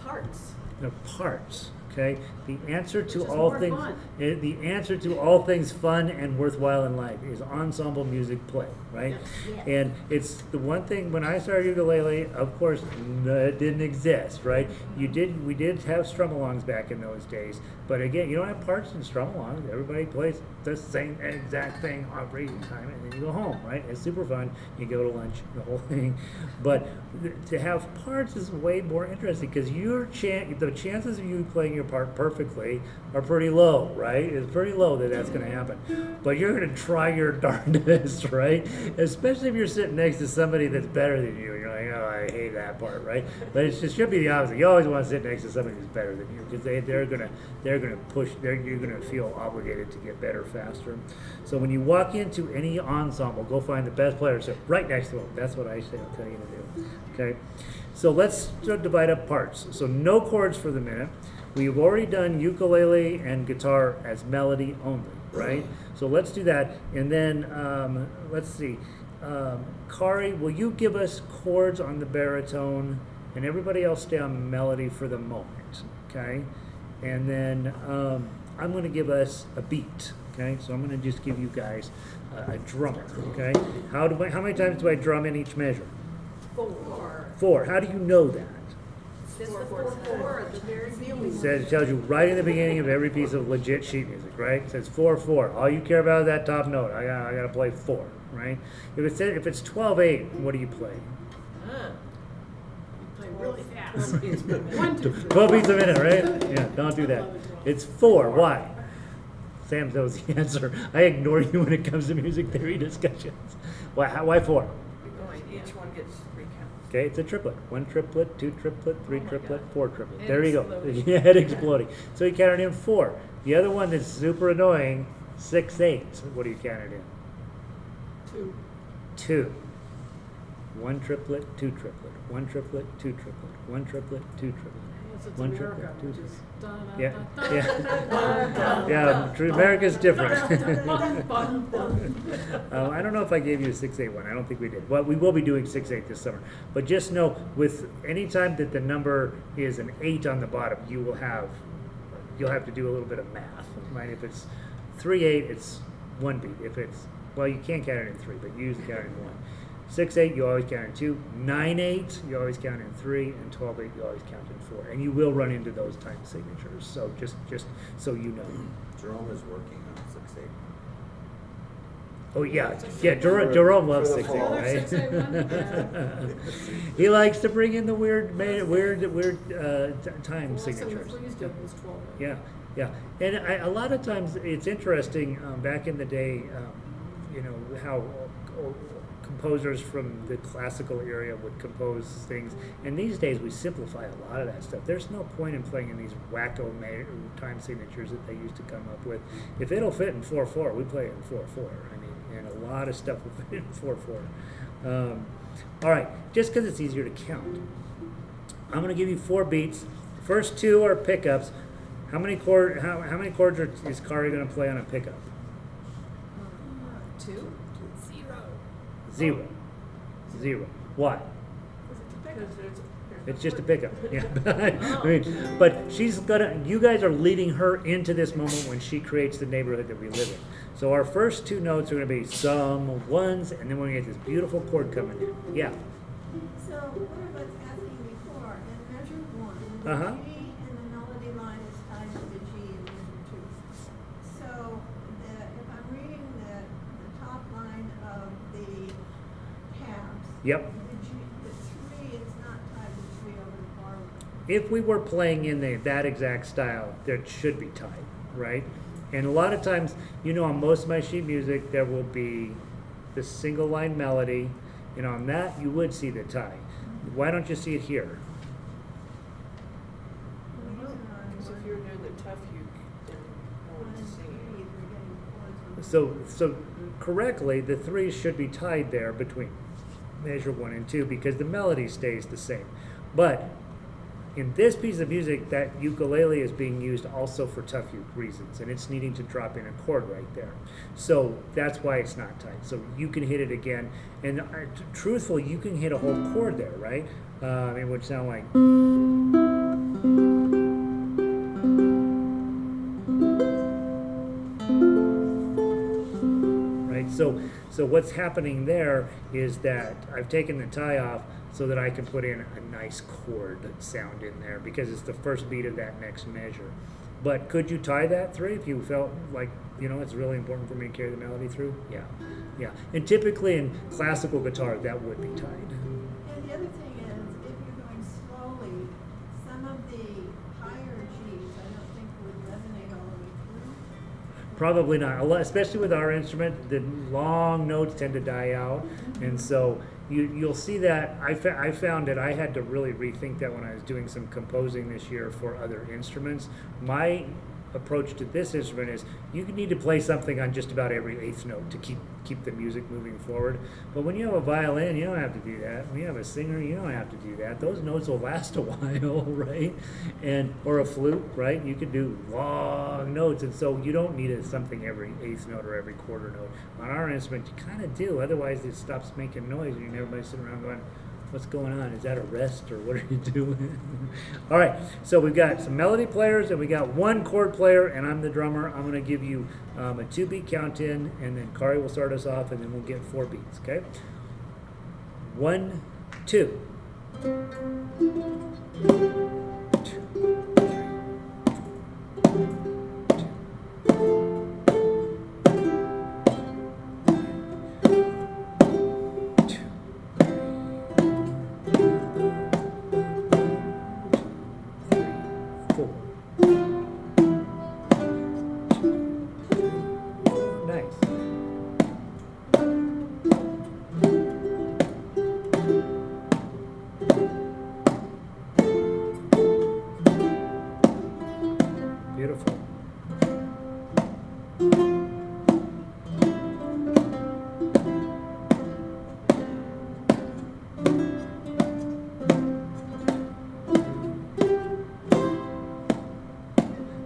Parts. The parts. Okay. The answer to Which is all more things. fun. The answer to all things fun and worthwhile in life is ensemble music play, right? Yes. And it's the one thing when I started ukulele. Of course, it didn't exist, right? We did have strum-alongs back in those days, but again, you don't have parts in strum-alongs. Everybody plays the same exact thing every time, and then you go home, right? It's super fun. You go to lunch, the whole thing. But to have parts is way more interesting because the chances of you playing your part perfectly are pretty low, right? It's pretty low that that's going to happen. But you're going to try your darndest, right? Especially if you're sitting next to somebody that's better than you. You're like, oh, I hate that part, right? But it should be the opposite. You always want to sit next to somebody who's better than you because they're gonna push. You're gonna feel obligated to get better faster. So when you walk into any ensemble, go find the best player, sit right next to them. That's what I say. I'll tell you to do. Okay. So let's divide up parts. So no chords for the minute. We've already done ukulele and guitar as melody only, right? So let's do that. And then, let's see. Kari, will you give us chords on the baritone and everybody else stay on melody for the moment, okay? And then I'm going to give us a beat, okay? So I'm going to just give you guys a drummer, okay? How many times do I drum in each measure? 4. How do you know that? Says the 4/4 at the very beginning. It tells you right in the beginning of every piece of legit sheet music, right? It says 4/4. All you care about is that top note. I got to play 4, right? If it's 12/8, what do you play? Play really fast. 1, 2, 3. 12 beats a minute, right? Yeah, don't do that. It's 4. Why? Sam knows the answer. I ignore you when it comes to music theory discussions. Why 4? Each one gets 3 counts. Okay, it's a triplet. 1 triplet, 2 triplet, 3 Oh my triplet, God. 4 triplet. Head There you go. exploding. Yeah, head exploding. So you counted in 4. The other one that's super annoying, 6/8. What do you count it in? 2. 2. 1 triplet, 2 triplet, 1 triplet, 2 triplet, 1 triplet, 2 triplet. Yes, it's 1 America, triplet, 2 which triplet. is dun, Yeah, dun, yeah, yeah. America's different. dun, dun, dun. I don't know if I gave you a 6/8 one. I don't think we did. Well, we will be doing 6/8 this summer. But just know, with any time that the number is an 8 on the bottom, you'll have to do a little bit of math, right? If it's 3/8, it's 1 beat. If it's, well, you can't count it in 3, but you usually count it in 1. 6/8, you always count in 2. 9/8, you always count in 3, and 12/8, you always count in 4. And you will run into those time signatures. So just so you know. Jerome is working on 6/8. Oh yeah, Jerome loves For the 6/8, fall. right? 6/8 He likes to bring in the weird time Last time the signatures. freeze did was 12. Yeah, and a lot of times it's interesting. Back in the day, how composers from the classical area would compose things, and these days we simplify a lot of that stuff. There's no point in playing in these wacko time signatures that they used to come up with. If it'll fit in 4/4, we play it in 4/4. I mean, and a lot of stuff will fit in 4/4. All right, just because it's easier to count, I'm going to give you 4 beats. The first 2 are pickups. How many chords is Kari going to play on a pickup? 2? 0. 0. Why? Because there's It's just a pickup. Yeah. I mean, but you guys are leading her into this moment when she creates the neighborhood that we live in. So our first 2 notes are going to be some ones, and then we're going to get this beautiful chord coming in. Yeah. So what I was asking before, in measure 1, the Uh-huh. G in the melody line is tied to the G in measure 2. So if I'm reading the top line of the tabs, Yep. the 3 is not tied to 3 over the bar. If we were playing in that exact style, that should be tied, right? And a lot of times, on most of my sheet music, there will be the single line melody, and on that, you would see the tie. Why don't you see it here? Because if you're doing the tough uke, then no One one's and singing. 3, we're getting chords on. So correctly, the 3 should be tied there between measure 1 and 2 because the melody stays the same. But in this piece of music, that ukulele is being used also for tough uke reasons, and it's needing to drop in a chord right there. So that's why it's not tied. So you can hit it again, and truthfully, you can hit a whole chord there, right? It would sound like. Right. So what's happening there is that I've taken the tie off so that I can put in a nice chord sound in there because it's the first beat of that next measure. But could you tie that 3 if you felt like, it's really important for me to carry the melody through? Yeah. Yeah. And typically in classical guitar, that would be tied. And the other thing is, if you're going slowly, some of the higher Gs, I don't think would resonate all the way through. Probably not, especially with our instrument. The long notes tend to die out, and so you'll see that. I found that I had to really rethink that when I was doing some composing this year for other instruments. My approach to this instrument is you need to play something on just about every 8th note to keep the music moving forward. But when you have a violin, you don't have to do that. When you have a singer, you don't have to do that. Those notes will last a while, right? Or a flute, right? You can do long notes, and so you don't need something every 8th note or every quarter note. On our instrument, you kind of do. Otherwise, it stops making noise, and everybody's sitting around going, what's going on? Is that a rest or what are you doing? All right, so we've got some melody players and we got 1 chord player, and I'm the drummer. I'm going to give you a 2-beat count in, and then Kari will start us off, and then we'll get 4 beats, okay? 1, 2. 4. Nice. Beautiful.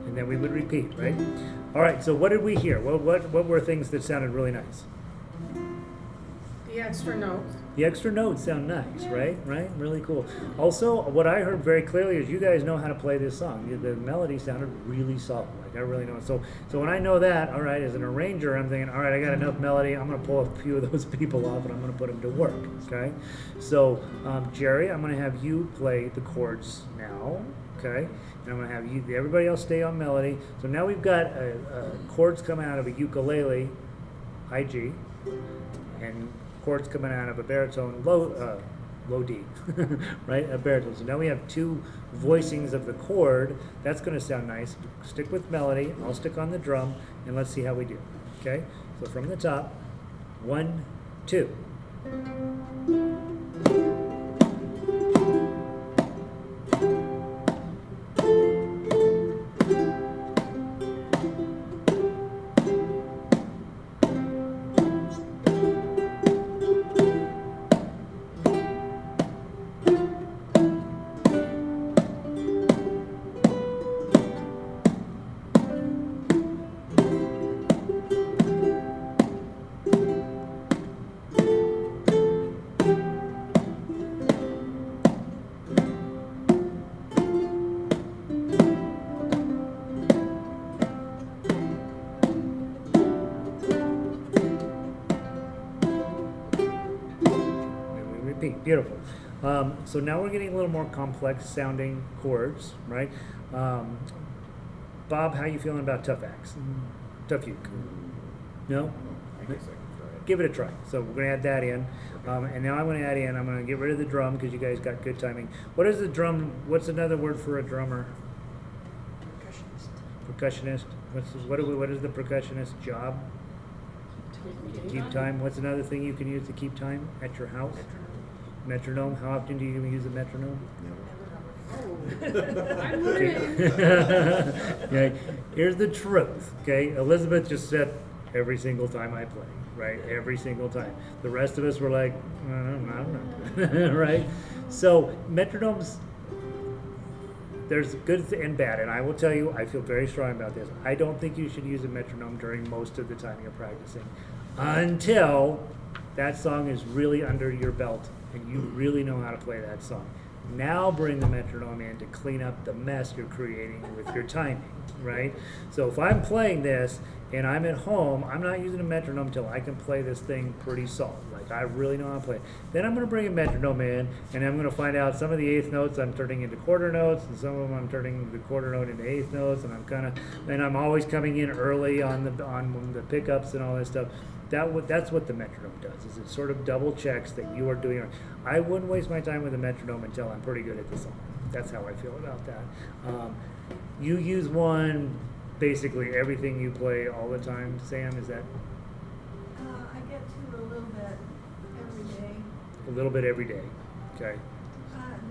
And then we would repeat, right? All right, so what did we hear? What were things that sounded really nice? The extra notes. The extra notes sound nice, right? Right? Really cool. Also, what I heard very clearly is you guys know how to play this song. The melody sounded really solid. Like I really know it. So when I know that, all right, as an arranger, I'm thinking, all right, I got enough melody. I'm going to pull a few of those people off and I'm going to put them to work. Okay. So Jerry, I'm going to have you play the chords now. Okay. And I'm going to have everybody else stay on melody. So now we've got chords coming out of a ukulele, high G, and chords coming out of a baritone, low D, right? A baritone. So now we have 2 voicings of the chord. That's going to sound nice. Stick with melody. I'll stick on the drum, and let's see how we do. Okay? So from the top, 1, 2. P, beautiful. So now we're getting a little more complex sounding chords, right? Bob, how you feeling about tough X? Tough uke? No? I guess I can try it. Give it a try. So we're going to add that in. And now I'm going to add in, I'm going to get rid of the drum because you guys got good timing. What is the drum? What's another word for a drummer? Percussionist. What is the percussionist job? Keep time. What's another thing you can use to keep time at your house? Metronome. How often do you use a metronome? I'm learning. Okay. Here's the truth. Okay. Elizabeth just said every single time I play, right? Every single time. The rest of us were like, I don't know, right? So metronomes. There's good and bad, and I will tell you, I feel very strong about this. I don't think you should use a metronome during most of the time you're practicing until that song is really under your belt and you really know how to play that song. Now bring the metronome in to clean up the mess you're creating with your timing, right? So if I'm playing this and I'm at home, I'm not using a metronome until I can play this thing pretty solid. Like I really know how to play. Then I'm going to bring a metronome in and I'm going to find out some of the eighth notes I'm turning into quarter notes and some of them I'm turning the quarter note into eighth notes, and I'm always coming in early on the pickups and all this stuff. That's what the metronome does, is it sort of double checks that you are doing it. I wouldn't waste my time with a metronome until I'm pretty good at the song. That's how I feel about that. You use one basically everything you play all the time, Sam, is that? I get to a little bit every day. A little bit every day, okay.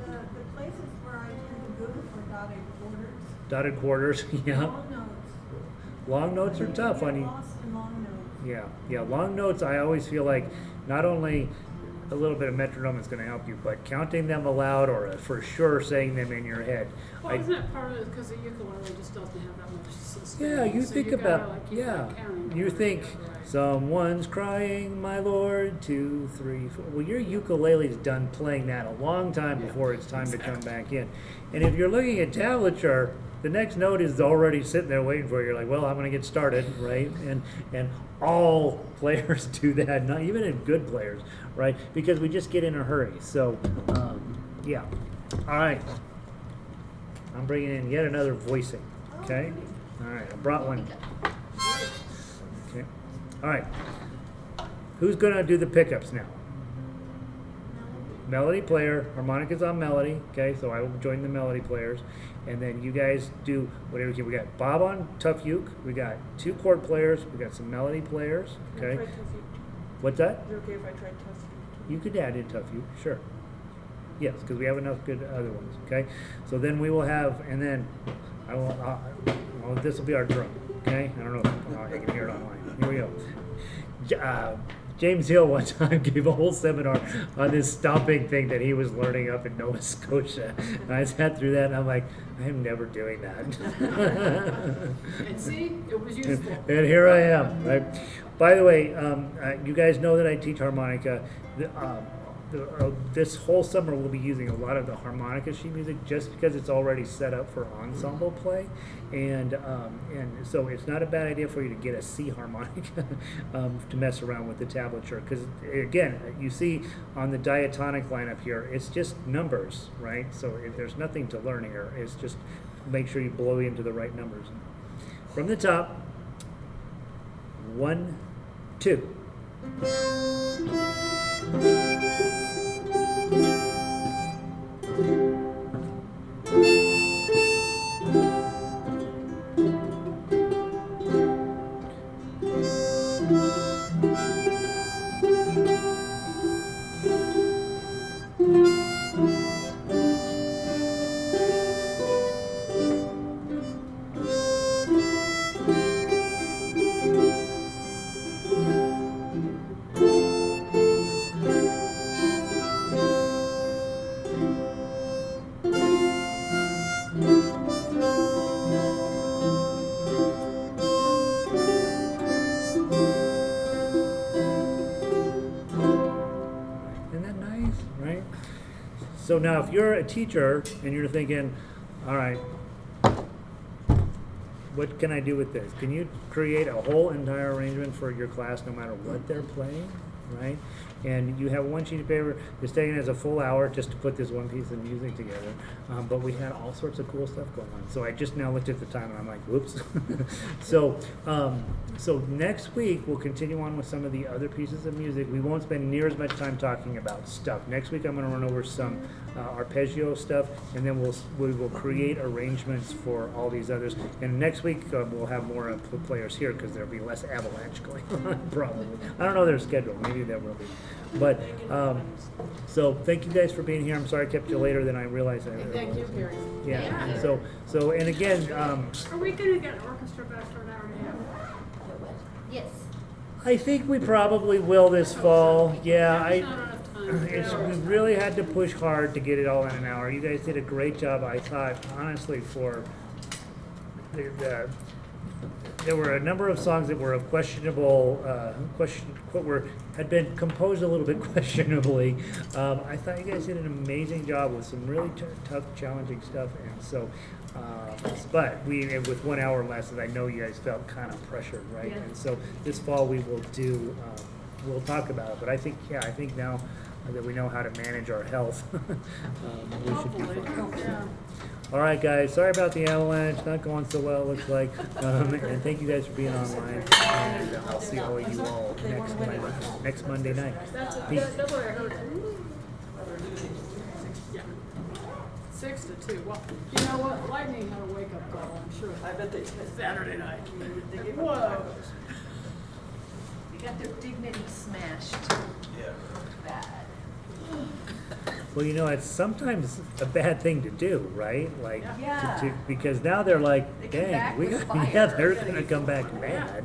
The places where I tend to go for dotted quarters. Dotted quarters, yeah. Long notes. Long notes are tough You on get you. lost in long notes. Yeah, long notes I always feel like not only a little bit of metronome is going to help you, but counting them aloud or for sure saying them in your head. Well, isn't that part of it because the ukulele just doesn't have that much sustain? Yeah, you So think you gotta, about, like, keep yeah, on counting you whatever think you do, right. someone's crying, my lord, 2, 3, 4. Well, your ukulele's done playing that a long time before it's time to come back in. And if you're looking at tablature, the next note is already sitting there waiting for you. You're like, well, I'm going to get started, right? And all players do that, not even in good players, right? Because we just get in a hurry. So, yeah. All right. I'm bringing in yet another voicing, okay? All right, I brought one. Okay. All right. Who's going to do the pickups now? Melody player, harmonica's on melody, okay, so I will join the melody players, and then you guys do whatever you can. We got Bob on tough uke, we got 2 chord players, we got some melody players, okay. Try tough uke. What's that? Is it okay if I try tough uke? You could add in tough uke, sure. Yes, because we have enough good other ones, okay. So then we will have, and then I will, well, this will be our drum, okay. I don't know if I can hear it online. Here we go. James Hill one time gave a whole seminar on this stomping thing that he was learning up in Nova Scotia. And I sat through that and I'm like, I am never doing that. And see, it was useful. And here I am, right? By the way, you guys know that I teach harmonica. This whole summer we'll be using a lot of the harmonica sheet music just because it's already set up for ensemble play, and so it's not a bad idea for you to get a C harmonica to mess around with the tablature, because again, you see on the diatonic lineup here, it's just numbers, right? So there's nothing to learn here. It's just make sure you blow into the right numbers. From the top, 1, 2. So now if you're a teacher and you're thinking, all right, what can I do with this? Can you create a whole entire arrangement for your class no matter what they're playing? right? And you have one sheet of paper. It's taken us a full hour just to put this one piece of music together. But we had all sorts of cool stuff going on. So I just now looked at the time and I'm like, whoops. So next week we'll continue on with some of the other pieces of music. We won't spend near as much time talking about stuff. Next week I'm going to run over some arpeggio stuff, and then we will create arrangements for all these others. And next week we'll have more players here because there'll be less avalanche going on probably. I don't know their schedule. Maybe there will be. But so thank you guys for being here. I'm sorry I kept you later than I realized. Thank you, Gary. Yeah. Yeah. So and again, Are we gonna get an orchestra back for an hour and a half? Yes. I think we probably will this fall. Yeah, There's not enough time. we really had to push hard to get it all in an hour. You guys did a great job, I thought, honestly, for there were a number of songs that were of questionable, had been composed a little bit questionably. I thought you guys did an amazing job with some really tough, challenging stuff, and so, but with 1 hour less, I know you guys felt kind of pressured, right? Yeah. And so this fall we will do, we'll talk about it, but I think now that we know how to manage our health, we should be Hopefully, fine. yeah. All right, guys. Sorry about the avalanche. Not going so well, it looks like. And thank you guys for being online. And I'll see all of you all next Monday night. That's Peace. that's what I heard. Yeah. 6 to 2. Well, you know what? Lightning had a wake-up call, I'm sure. I bet they did. Saturday night. They gave Whoa. Avocados. They got their dignity smashed. Yeah. Bad. Well, it's sometimes a bad thing to do, right? Like, Yeah. because now they're like, They come dang, back we with got, fire. yeah, they're going to come back mad.